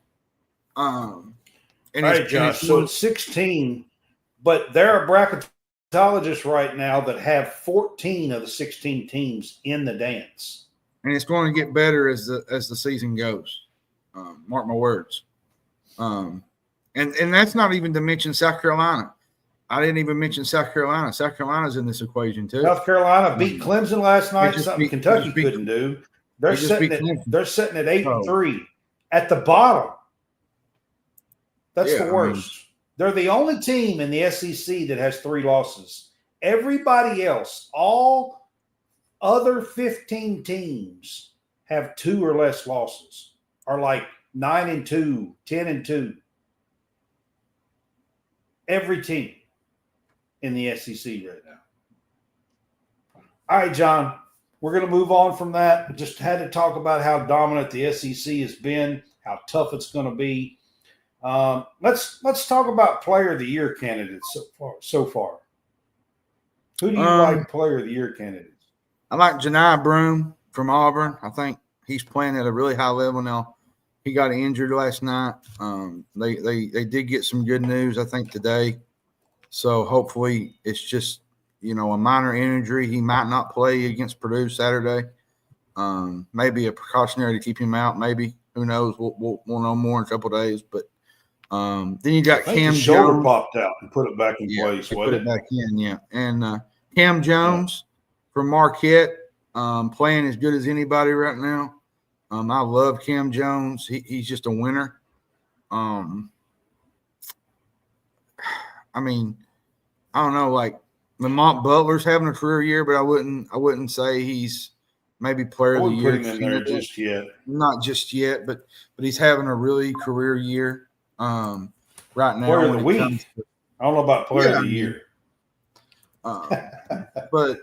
All right, Josh. So it's 16, but there are bracketologists right now that have 14 of the 16 teams in the dance, and it's going to get better as the season goes. Mark my words. And that's not even to mention South Carolina. I didn't even mention South Carolina. South Carolina's in this equation too. South Carolina beat Clemson last night, something Kentucky couldn't do. They're sitting at 8-3 at the bottom. That's the worst. They're the only team in the SEC that has 3 losses. Everybody else, all other 15 teams have 2 or less losses, are like 9-2, 10-2. Every team in the SEC right now. All right, John, we're going to move on from that. Just had to talk about how dominant the SEC has been, how tough it's going to be. Let's talk about Player of the Year candidates so far. Who do you Um, like Player of the Year candidates? I like Janai Broome from Auburn. I think he's playing at a really high level now. He got injured last night. They did get some good news, I think, today. So hopefully it's just, a minor injury. He might not play against Purdue Saturday. Maybe a precautionary to keep him out. Maybe, who knows? We'll know more in a couple of days. But then you got I think Cam his shoulder Jones. popped out and put it back in place. Put it back in, yeah. And Cam Jones from Marquette, playing as good as anybody right now. I love Cam Jones. He's just a winner. I mean, I don't know, like Lamont Butler's having a career year, but I wouldn't say he's maybe player I of the wouldn't year. put him in there just yet. Not just yet, but he's having a really career year. Right now, Player of the week. I don't know about player of the year. But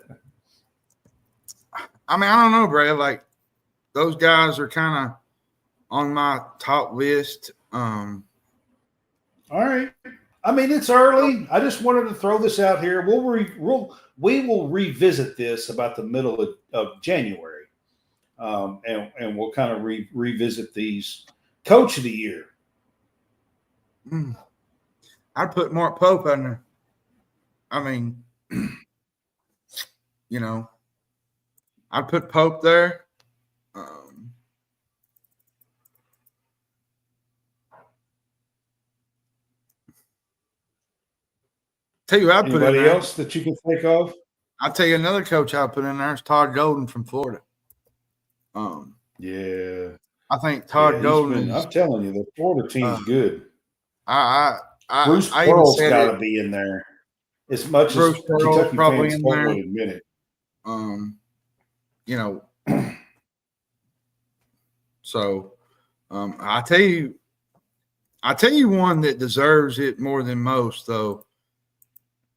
I mean, I don't know, Brad. Like, those guys are kind of on my top list. All right. I mean, it's early. I just wanted to throw this out here. We will revisit this about the middle of January, and we'll kind of revisit these. Coach of the Year. I'd put Mark Pope on there. I mean, I'd put Pope there. Tell you, I'd put in Anybody there. else that you can think of? I'll tell you another coach I'll put in there is Todd Golden from Florida. Yeah, I think Todd Golden. I'm telling you, the Florida team's good. Bruce Pearl's got to be in there, as much Bruce as Pearl's Kentucky probably fans in won't there. admit it. So I tell you one that deserves it more than most, though.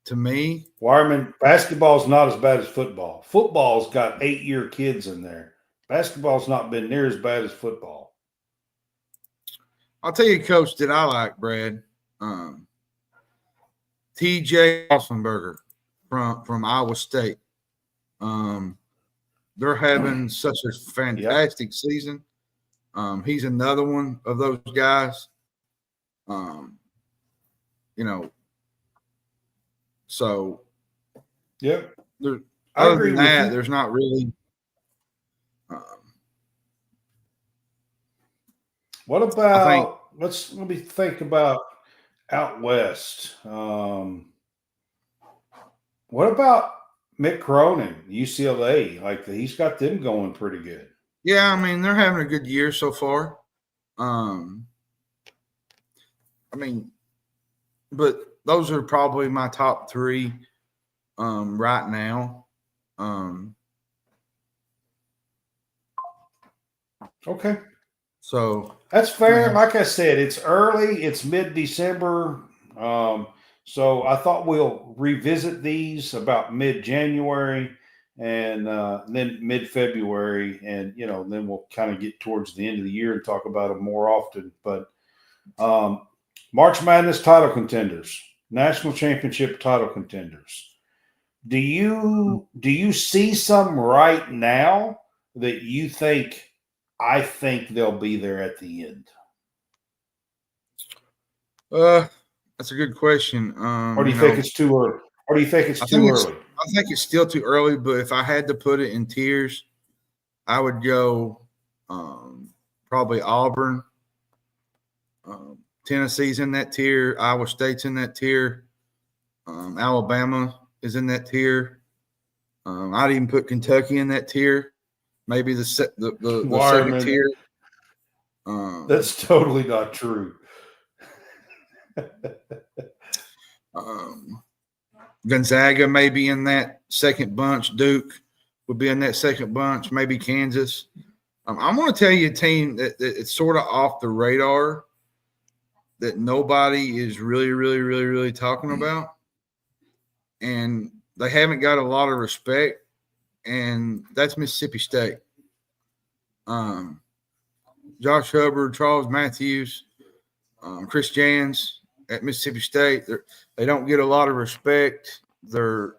To me, Wireman, basketball's not as bad as football. Football's got 8-year kids in there. Basketball's not been near as bad as football. I'll tell you, coach, that I like, Brad. TJ Ossenberger from Iowa State. They're having such a fantastic season. He's another one of those guys. So, yep. Other than that, there's not really. What about? Let me think about out west. What about Mick Cronin, UCLA? Like, he's got them going pretty good. Yeah, I mean, they're having a good year so far. But those are probably my top three right now. Okay. So that's fair. Like I said, it's early. It's mid-December. So I thought we'll revisit these about mid-January and then mid-February. And, then we'll kind of get towards the end of the year and talk about them more often. But March Madness title contenders, national championship title contenders. Do you see some right now that you think – I think they'll be there at the end? That's a good question. Or do you think it's too early? I think it's still too early, but if I had to put it in tiers, I would go probably Auburn. Tennessee's in that tier. Iowa State's in that tier. Alabama is in that tier. I'd even put Kentucky in that tier. Maybe the second tier. That's totally not true. Gonzaga may be in that second bunch. Duke would be in that second bunch. Maybe Kansas. I'm going to tell you a team that it's sort of off the radar that nobody is really, really, really, really talking about. And they haven't got a lot of respect. And that's Mississippi State. Josh Hubbard, Charles Matthews, Chris Jans at Mississippi State. They don't get a lot of respect. They're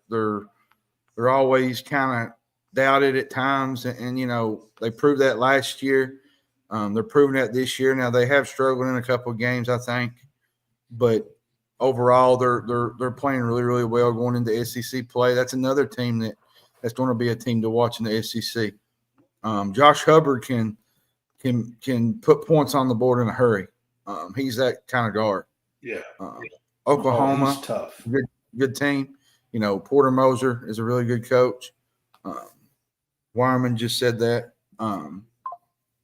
always kind of doubted at times, and they proved that last year. They're proving that this year. Now they have struggled in a couple of games, I think, but overall they're playing really, really well going into SEC play. That's another team that's going to be a team to watch in the SEC. Josh Hubbard can put points on the board in a hurry. He's that kind of guard. Yeah. Oklahoma, he's tough. Good team. Porter Moser is a really good coach. Wyman just said that.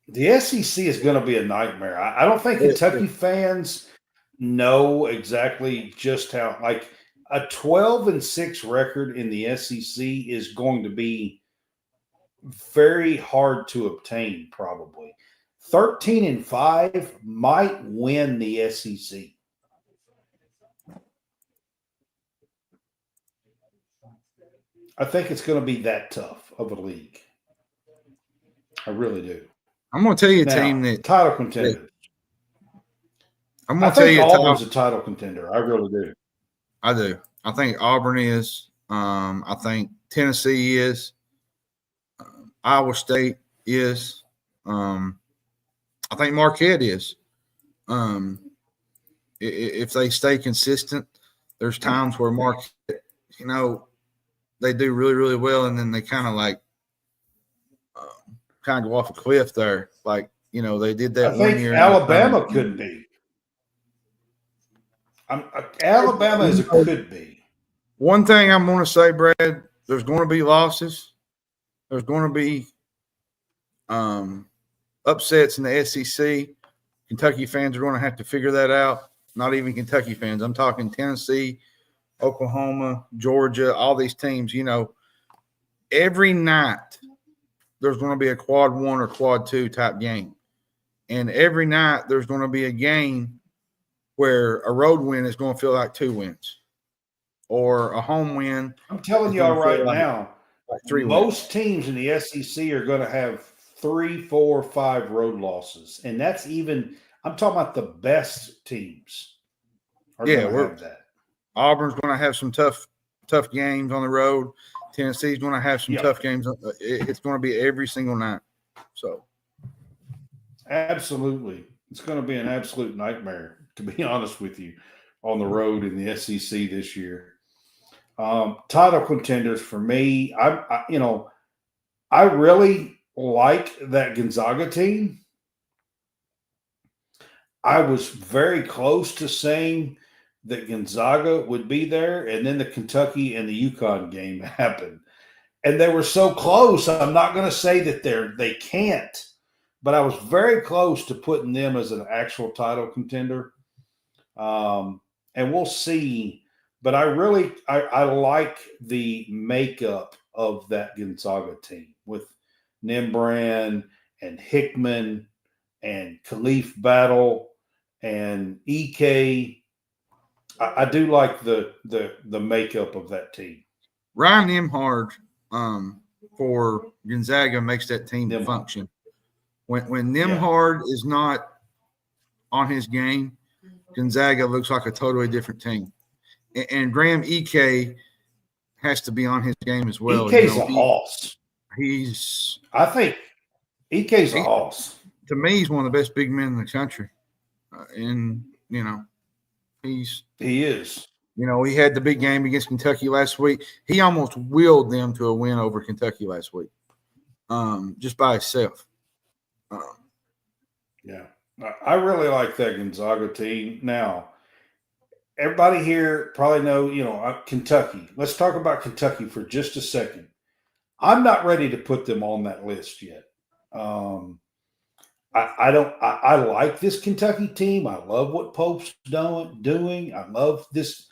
The SEC is going to be a nightmare. I don't think Kentucky fans know exactly just how, like, a 12-6 record in the SEC is going to be very hard to obtain, probably. 13-5 might win the SEC. I think it's going to be that tough of a league. I really do. I'm going to tell you a team that title contender. I'm going to tell you Auburn's a title contender. I really do. I do. I think Auburn is. I think Tennessee is. Iowa State is. I think Marquette is. If they stay consistent, there's times where Marquette, they do really, really well, and then they kind of go off a cliff there. Like, they did that 1 year. Alabama could be. Alabama is a could be. One thing I'm going to say, Brad, there's going to be losses. There's going to be upsets in the SEC. Kentucky fans are going to have to figure that out. Not even Kentucky fans. I'm talking Tennessee, Oklahoma, Georgia, all these teams. Every night there's going to be a quad 1 or quad 2 type game. And every night there's going to be a game where a road win is going to feel like 2 wins or a home win. I'm telling y'all right now, like 3 most teams in the SEC are going to have 3, 4, 5 road losses. And that's even – I'm talking about the best teams are going to have that. Auburn's going to have some tough games on the road. Tennessee's going to have some tough games. It's going to be every single night. So, absolutely. It's going to be an absolute nightmare, to be honest with you, on the road in the SEC this year. Title contenders for me, I really like that Gonzaga team. I was very close to saying that Gonzaga would be there, and then the Kentucky and the UConn game happened. And they were so close, I'm not going to say that they can't, but I was very close to putting them as an actual title contender. And we'll see. But I like the makeup of that Gonzaga team with Nimbran and Hickman and Khalif Battle and EK. I do like the makeup of that team. Ryan Nembhard for Gonzaga makes that team function. When Nembhard is not on his game, Gonzaga looks like a totally different team. And Graham EK has to be on his game as well. EK's a hoss. I think EK's a hoss. To me, he's one of the best big men in the country. He is. He had the big game against Kentucky last week. He almost willed them to a win over Kentucky last week, just by himself. Yeah, I really like that Gonzaga team. Now, everybody here probably know, Kentucky. Let's talk about Kentucky for just a second. I'm not ready to put them on that list yet. I like this Kentucky team. I love what Pope's doing. I love this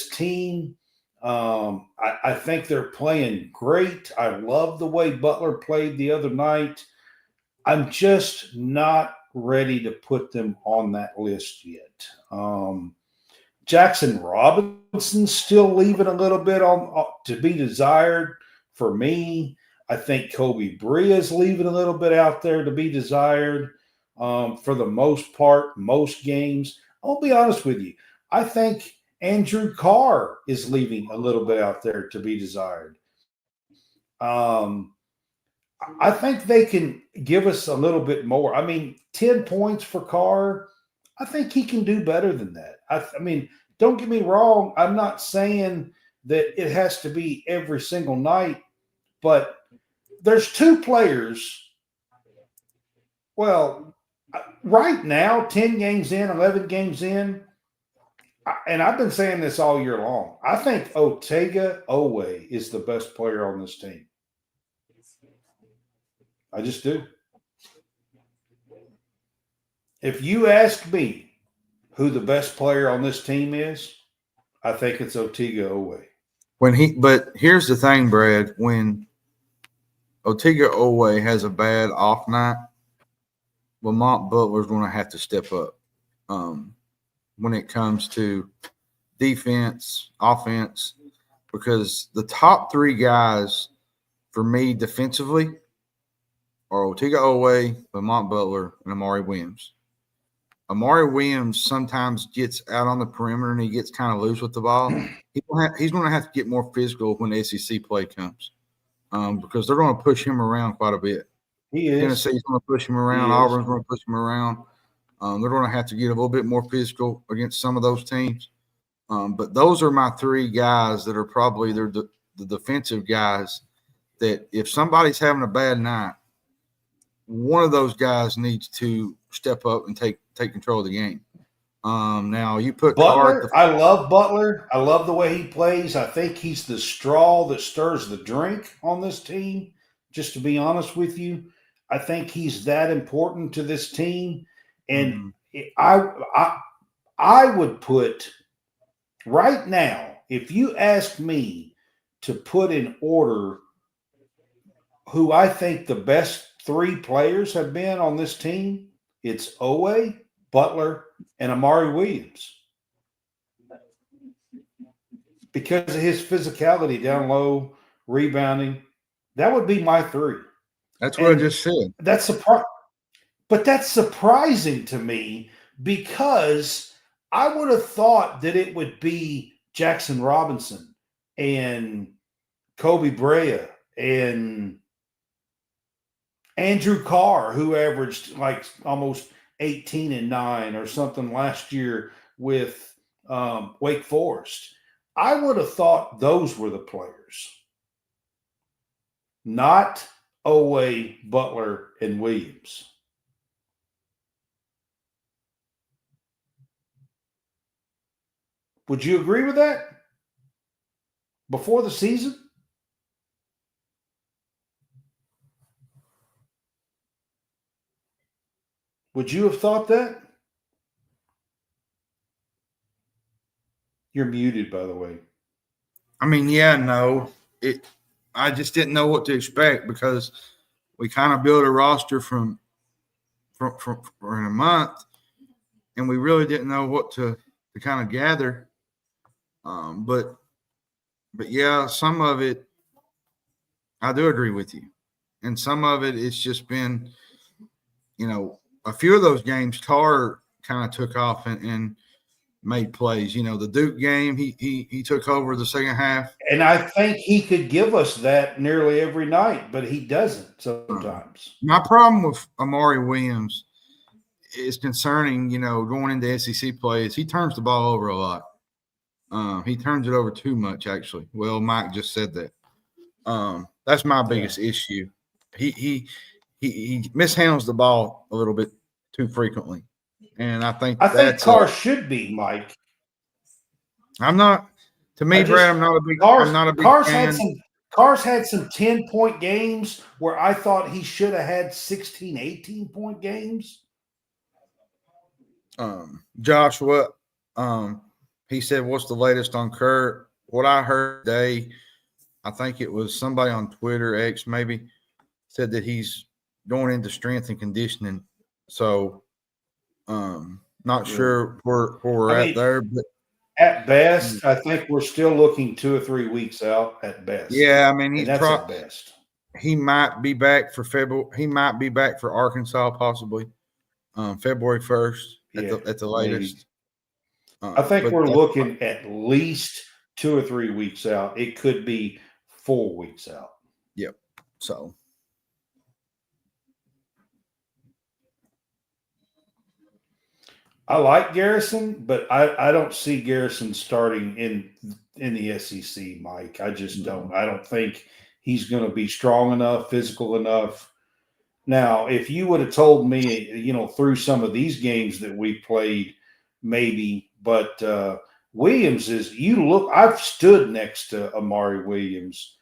team. I think they're playing great. I love the way Butler played the other night. I'm just not ready to put them on that list yet. Jackson Robinson's still leaving a little bit to be desired for me. I think Kobe Brea's leaving a little bit out there to be desired for the most part, most games. I'll be honest with you. I think Andrew Carr is leaving a little bit out there to be desired. I think they can give us a little bit more. I mean, 10 points for Carr, I think he can do better than that. I mean, don't get me wrong. I'm not saying that it has to be every single night, but there's two players. Well, right now, 10 games in, 11 games in, and I've been saying this all year long, I think Otega Owe is the best player on this team. I just do. If you ask me who the best player on this team is, I think it's Otega Owe. But here's the thing, Brad. When Otega Owe has a bad off night, Lamont Butler's going to have to step up when it comes to defense, offense, because the top three guys for me defensively are Otega Owe, Lamont Butler, and Amari Williams. Amari Williams sometimes gets out on the perimeter and he gets kind of loose with the ball. He's going to have to get more physical when the SEC play comes because they're going to push him around quite a bit. He is. Tennessee's going to push him around. Auburn's going to push him around. They're going to have to get a little bit more physical against some of those teams. But those are my three guys that are probably the defensive guys that if somebody's having a bad night, one of those guys needs to step up and take control of the game. Now you put Butler. I love Butler. I love the way he plays. I think he's the straw that stirs the drink on this team. Just to be honest with you, I think he's that important to this team. And I would put right now, if you ask me to put in order who I think the best three players have been on this team, it's Owe, Butler, and Amari Williams. Because of his physicality down low, rebounding, that would be my three. That's what I just said. But that's surprising to me because I would have thought that it would be Jackson Robinson and Kobe Brea and Andrew Carr, who averaged like almost 18 and 9 or something last year with Wake Forest. I would have thought those were the players, not Owe, Butler, and Williams. Would you agree with that? Before the season? Would you have thought that? You're muted, by the way. I mean, yeah, no. I just didn't know what to expect because we kind of built a roster from in a month, and we really didn't know what to kind of gather. But yeah, some of it I do agree with you, and some of it it's just been, a few of those games Carr kind of took off and made plays. The Duke game, he took over the second half. And I think he could give us that nearly every night, but he doesn't sometimes. My problem with Amari Williams is concerning, going into SEC plays. He turns the ball over a lot. He turns it over too much, actually. Well, Mike just said that. That's my biggest issue. He mishandles the ball a little bit too frequently. And I think Carr should be, Mike. I'm not – to me, Brad, I'm not a big fan. Carr's had some 10-point games where I thought he should have had 16, 18-point games. Josh, what he said, what's the latest on Kurt? What I heard today, I think it was somebody on Twitter, X maybe, said that he's going into strength and conditioning. So not sure where we're at there. But at best, I think we're still looking 2 or 3 weeks out at best. Yeah, I mean, that's at best. He might be back for February. He might be back for Arkansas possibly February 1st at the latest. I think But we're looking at least 2 or 3 weeks out. It could be 4 weeks out. Yep. So I like Garrison, but I don't see Garrison starting in the SEC, Mike. I just don't. I don't think he's going to be strong enough, physical enough. Now, if you would have told me, through some of these games that we played, maybe, but Williams I've stood next to Amari Williams.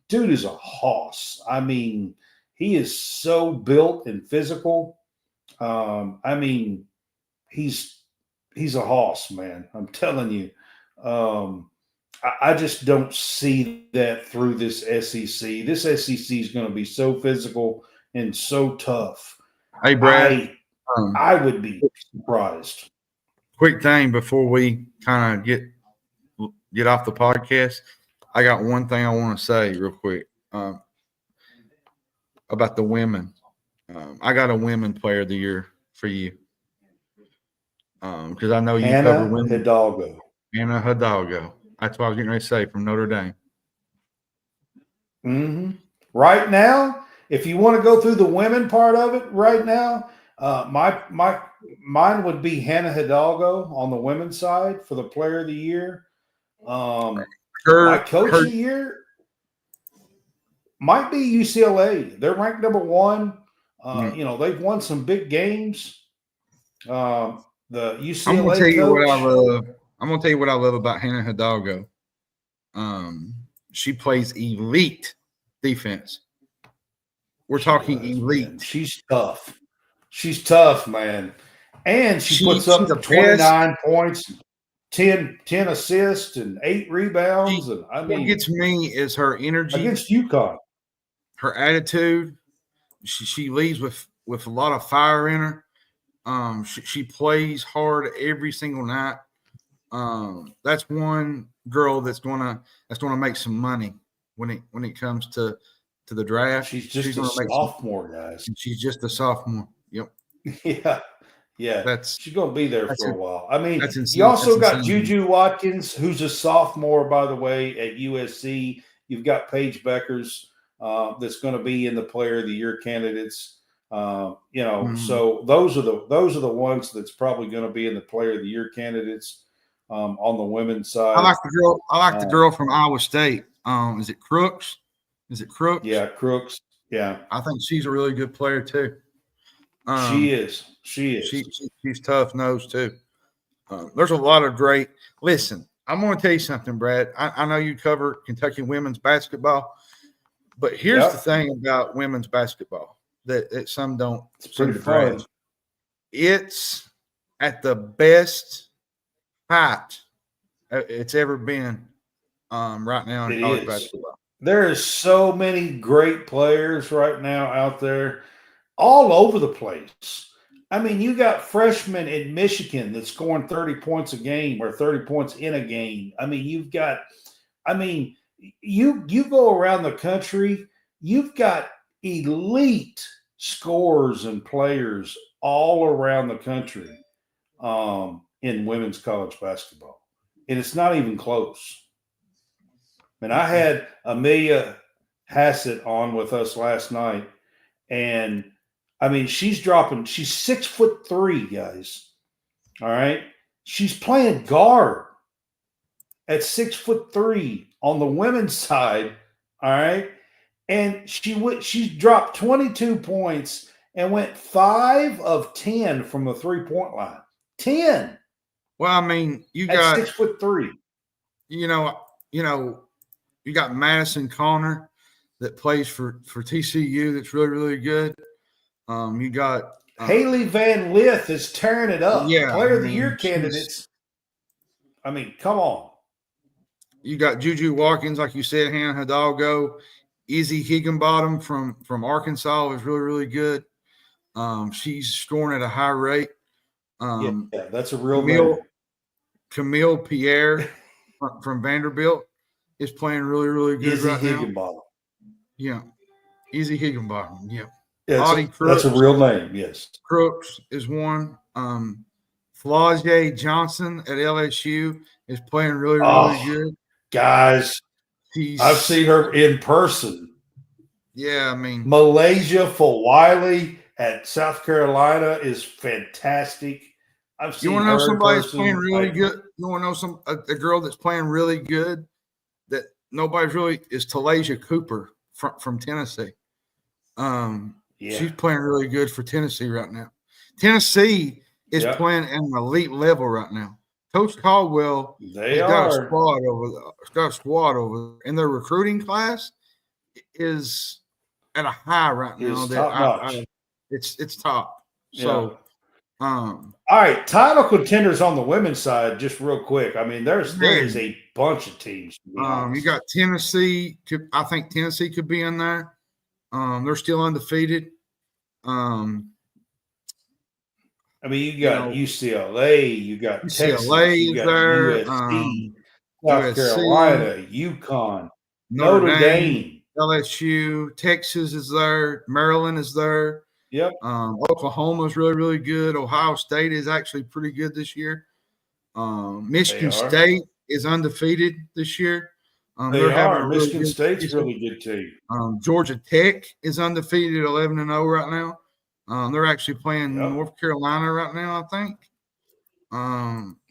Dude is a hoss. I mean, he is so built and physical. He's a hoss, man. I'm telling you. I just don't see that through this SEC. This SEC is going to be so physical and so tough. hey, Brad, I would be surprised. quick thing before we kind of get off the podcast. I got one thing I want to say real quick about the women. I got a women player of the year for you because I know you cover women. Hidalgo. Hannah Hidalgo. That's what I was getting ready to say, from Notre Dame. Mm-hmm. Right now, if you want to go through the women part of it right now, mine would be Hannah Hidalgo on the women's side for the player of the year. My coach of the year might be UCLA. They're ranked number 1. They've won some big games. The UCLA I'm gonna tell you coach, what I love. I'm gonna tell you what I love about Hannah Hidalgo. She plays elite defense. We're talking elite. Man. She's tough. She's tough, man. And she puts up 29 points, 10 assists, and 8 rebounds. What gets me is her energy against UConn. Her attitude. She leads with a lot of fire in her. She plays hard every single night. That's one girl that's gonna make some money when it comes to the draft. She's just a sophomore, guys. She's just a sophomore. Yep. Yeah. She's going to be there for a while. I mean, you also got Juju Watkins, who's a sophomore, by the way, at USC. You've got Paige Beckers, that's going to be in the Player of the Year candidates. So those are the ones that's probably going to be in the Player of the Year candidates on the women's side. I like the girl from Iowa State. Is it Crooks? Yeah, Crooks. Yeah, I think she's a really good player too. She is. She's tough nosed too. There's a lot of great. Listen, I'm going to tell you something, Brad. I know you cover Kentucky women's basketball, but here's the thing about women's basketball that some don't. It's pretty fun. It's at the best height it's ever been right now in college basketball. There is so many great players right now out there all over the place. I mean, you got freshmen in Michigan that's scoring 30 points a game or 30 points in a game. I mean, you go around the country, you've got elite scorers and players all around the country in women's college basketball. And it's not even close. And I had Amelia Hassett on with us last night, and I mean, she's 6'3", guys. All right. She's playing guard at 6'3" on the women's side. All right. And she dropped 22 points and went 5 of 10 from the 3-point line. 10. Well, I mean, you at got 6'3". You got Madison Connor that plays for TCU. That's really, really good. You got Haley Van Lith is tearing it up. Yeah, Player of the Year candidates. I mean, come on. You got Juju Watkins, like you said, Hannah Hidalgo. Izzy Higginbottom from Arkansas is really, really good. She's scoring at a high rate. Yeah, that's a real Camille Pierre from Vanderbilt is playing really, really good Izzy right Higginbottom. Yeah. Izzy Higginbottom. Yeah. That's a real name, yes. Crooks is one. Flau'jae Johnson at LSU is playing really good. Guys, I've She's seen her in person. yeah, I mean Malaysia Wiley at South Carolina is fantastic. I've you seen want to know her in somebody that's person. playing really good? You want to know a girl that's playing really good that nobody's really is Talasia Cooper from Tennessee. She's playing really good for Tennessee right now. Tennessee is playing at an elite level right now. Coach Caldwell has got a squad over there, and their recruiting class is at a high right now. It's top. So, all right, title contenders on the women's side, just real quick. I mean, there is a bunch of teams. You got Tennessee. I think Tennessee could be in there. They're still undefeated. I mean, you got UCLA, you got UCLA Texas, you got there, USC, South USC, Carolina, UConn, Notre Dame, LSU, Texas is there, Maryland is there. Yep. Oklahoma is really, really good. Ohio State is actually pretty good this year. Michigan State is undefeated this year. Michigan State's really good too. Georgia Tech is undefeated, 11-0 right now. They're actually playing North Carolina right now, I think.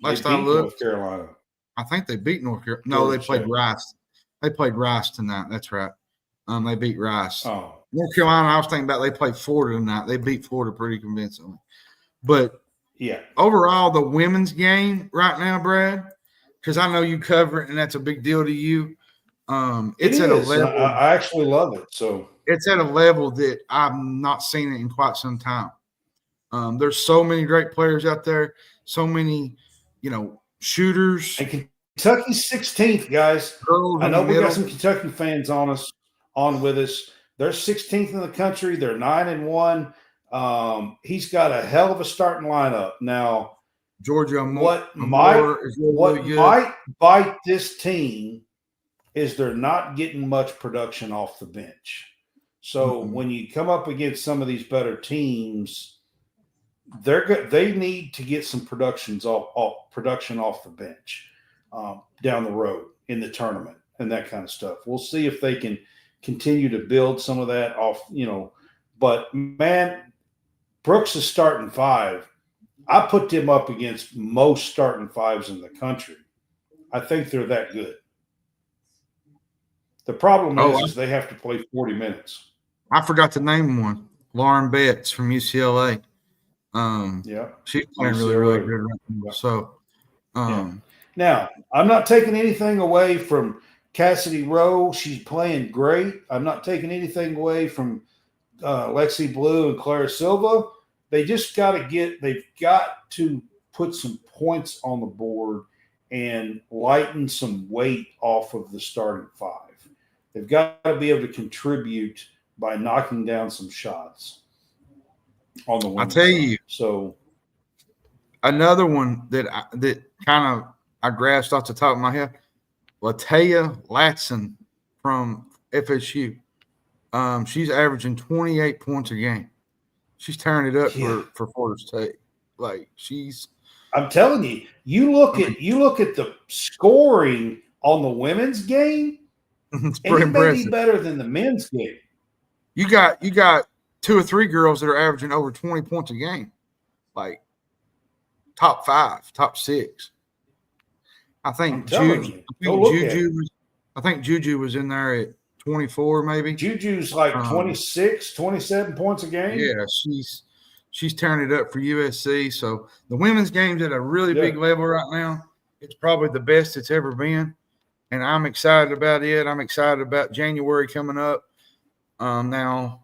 Last I looked, North Carolina. I think they beat North Carolina. No, they played Rice. They played Rice tonight. That's right. They beat Rice. Oh. North Carolina, I was thinking about they played Florida tonight. They beat Florida pretty convincingly. But overall, the women's game right now, Brad, because I know you cover it and that's a big deal to you. It's at a level. I actually love it. So it's at a level that I've not seen it in quite some time. There's so many great players out there, so many, shooters. And Kentucky's 16th, guys. I know we got some Kentucky fans on with us. They're 16th in the country. They're 9-1. He's got a hell of a starting lineup. Now, Georgia, what might bite this team is they're not getting much production off the bench. So when you come up against some of these better teams, they need to get some production off the bench down the road in the tournament and that kind of stuff. We'll see if they can continue to build some of that off, But, man, Brooks is starting 5. I put them up against most starting 5s in the country. I think they're that good. The problem is they have to play 40 minutes. I forgot to name one. Lauren Betts from UCLA. She's playing really, really good right now. So, now, I'm not taking anything away from Cassidy Rowe. She's playing great. I'm not taking anything away from Lexi Blue and Clara Silva. They just they've got to put some points on the board and lighten some weight off of the starting 5. They've got to be able to contribute by knocking down some shots on the wing. I'll tell you. So another one that kind of I grasped off the top of my head, Latea Latson from FSU. She's averaging 28 points a game. She's tearing it up for Florida State. I'm telling you, you look at the scoring on the women's game, it's pretty impressive. May be better than the men's game. You got 2 or 3 girls that are averaging over 20 points a game, like top 5, top 6. I think Juju was in there at 24, maybe. Juju's like 26, 27 points a game. Yeah, she's tearing it up for USC. So the women's game's at a really big level right now. It's probably the best it's ever been, and I'm excited about it. I'm excited about January coming up. Now,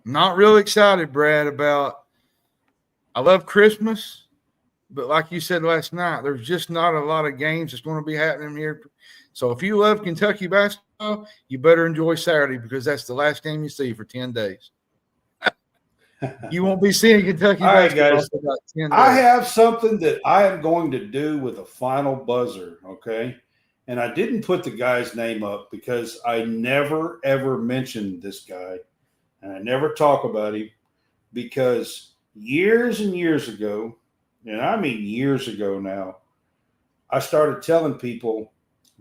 not really excited, Brad, about – I love Christmas. But like you said last night, there's just not a lot of games that's going to be happening here. So if you love Kentucky basketball, you better enjoy Saturday because that's the last game you see for 10 days. You won't be seeing Kentucky basketball for about 10 days. I have something that I am going to do with a final buzzer, okay? And I didn't put the guy's name up because I never, ever mentioned this guy, and I never talk about him because years and years ago, and I mean years ago now, I started telling people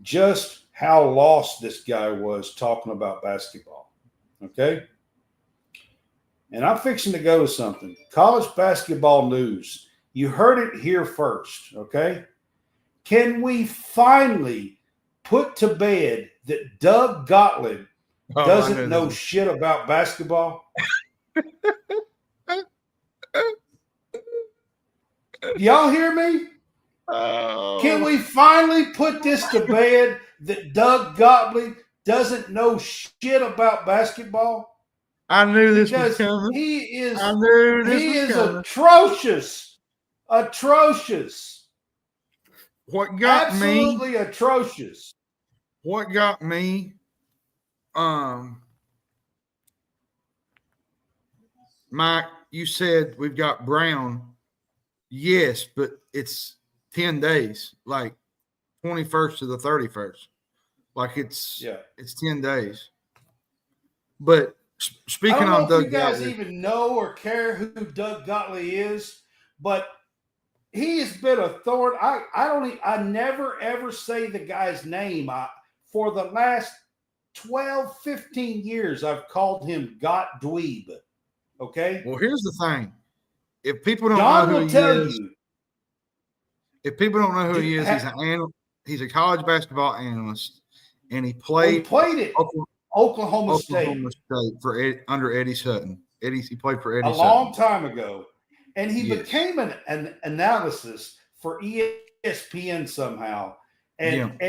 just how lost this guy was talking about basketball. Okay? And I'm fixing to go to something. College basketball news. You heard it here first. Okay? Can we finally put to bed that Doug Gottlieb doesn't know shit about basketball? Y'all hear me? Oh. Can we finally put this to bed that Doug Gottlieb doesn't know shit about basketball? I knew this was coming. He is coming. Atrocious. Atrocious. What got Absolutely atrocious. What got me? Mike, you said we've got Brown. Yes, but it's 10 days, like 21st to the 31st. Like it's 10 days. But speaking on Doug, you guys even know or care who Doug Gottlieb is, but he has been a thorn. I never ever say the guy's name. For the last 12, 15 years, I've called him Gott Dweeb. Okay. Well, here's the thing: if people don't John know will who tell he is, you. If people don't know who he is, he's a college basketball analyst, and he played at Oklahoma State for under Eddie Sutton. He played for Eddie a Sutton long time ago, and he became an analysis for ESPN somehow. And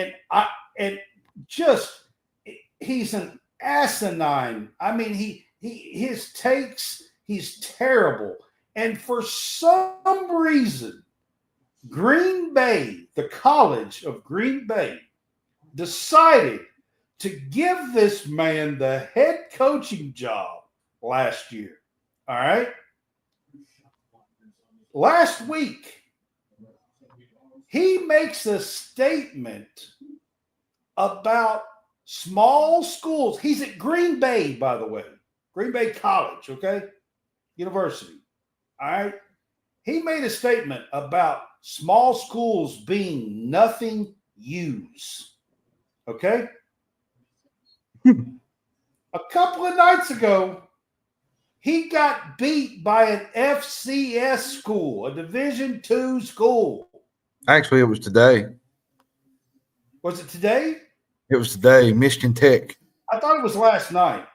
he's an asinine. I mean, his takes, he's terrible. And for some reason, Green Bay, the College of Green Bay, decided to give this man the head coaching job last year. All right. Last week, he makes a statement about small schools. He's at Green Bay, by the way. Green Bay College, okay? University. All right. He made a statement about small schools being nothing use. Okay? A couple of nights ago, he got beat by an FCS school, a Division II school. Actually, it was today. Was it today? It was today. Michigan Tech. I thought it was last night.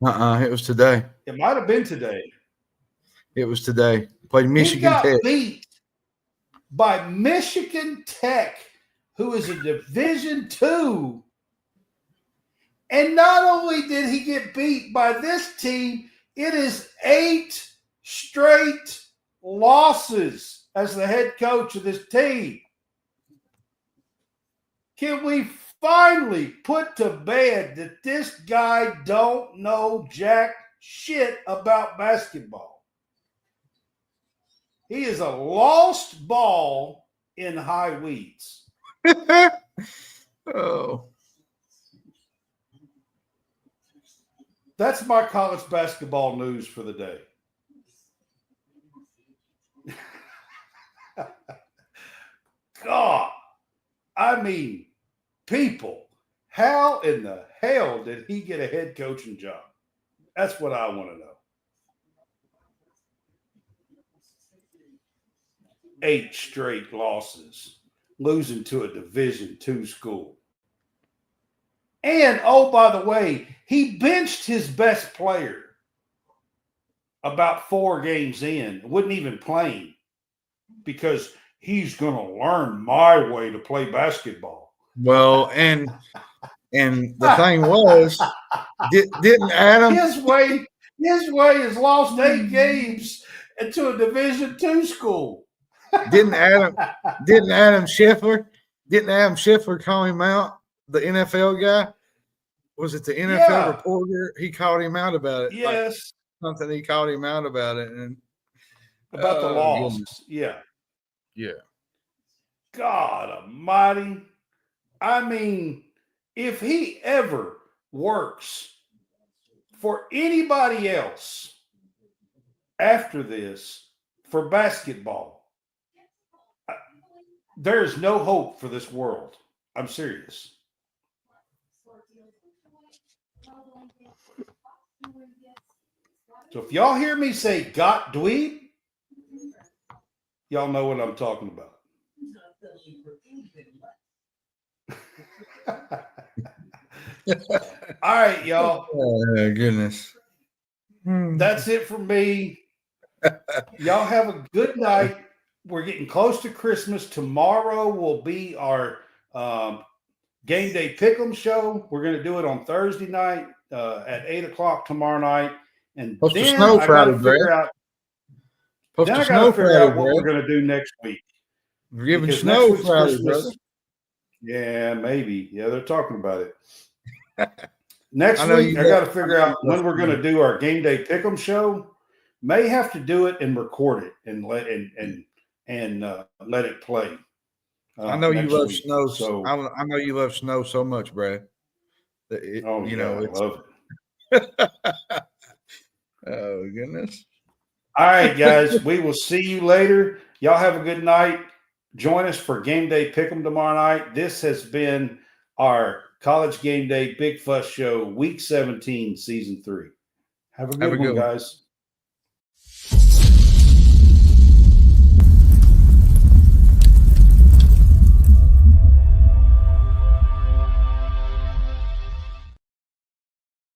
It was today. It might have been today. It was today. Played Michigan Tech. He got beat by Michigan Tech, who is a Division II. And not only did he get beat by this team, it is 8 straight losses as the head coach of this team. Can we finally put to bed that this guy don't know jack shit about basketball? He is a lost ball in high weeds. Oh. That's my college basketball news for the day. God, I mean, people, how in the hell did he get a head coaching job? That's what I want to know. 8 straight losses, losing to a Division II school. And, oh, by the way, he benched his best player about 4 games in, wasn't even playing because he's going to learn my way to play basketball. Well, and the thing was, didn't Adam his way has lost 8 games into a Division II school. Didn't Adam Scheffler call him out? The NFL guy? Was it the NFL reporter? He called him out about it. Yes. Something he called him out about it. And about the loss. Goodness. Yeah. Yeah. God almighty. I mean, if he ever works for anybody else after this for basketball, There is no hope for this world. I'm serious. So if y'all hear me say "got dweeb," y'all know what I'm talking about. All right, y'all. Oh, goodness. That's it for me. Y'all have a good night. We're getting close to Christmas. Tomorrow will be our game day pick'em show. We're going to do it on Thursday night at 8:00 tomorrow night, and Supposed to then snow I got to Friday, figure Brad. out. Supposed Then to I got to snow figure Friday, out what we're Brad. going to do next week. We're giving Because snow next week's Friday, Christmas. brother. Yeah, maybe. Yeah, they're talking about it. Next I know week, you I love- got to figure I know out you when love we're going to do our game day pick'em show. May have to do it and record it and let let it play. I know you next love week. snow. So, I know you love snow so much, Brad. That I it's love it. oh goodness. All right, guys, we will see you later. Y'all have a good night. Join us for Game Day Pick'em tomorrow night. This has been our College Game Day Big Fuss Show, Week 17, Season 3. Have a good one, guys.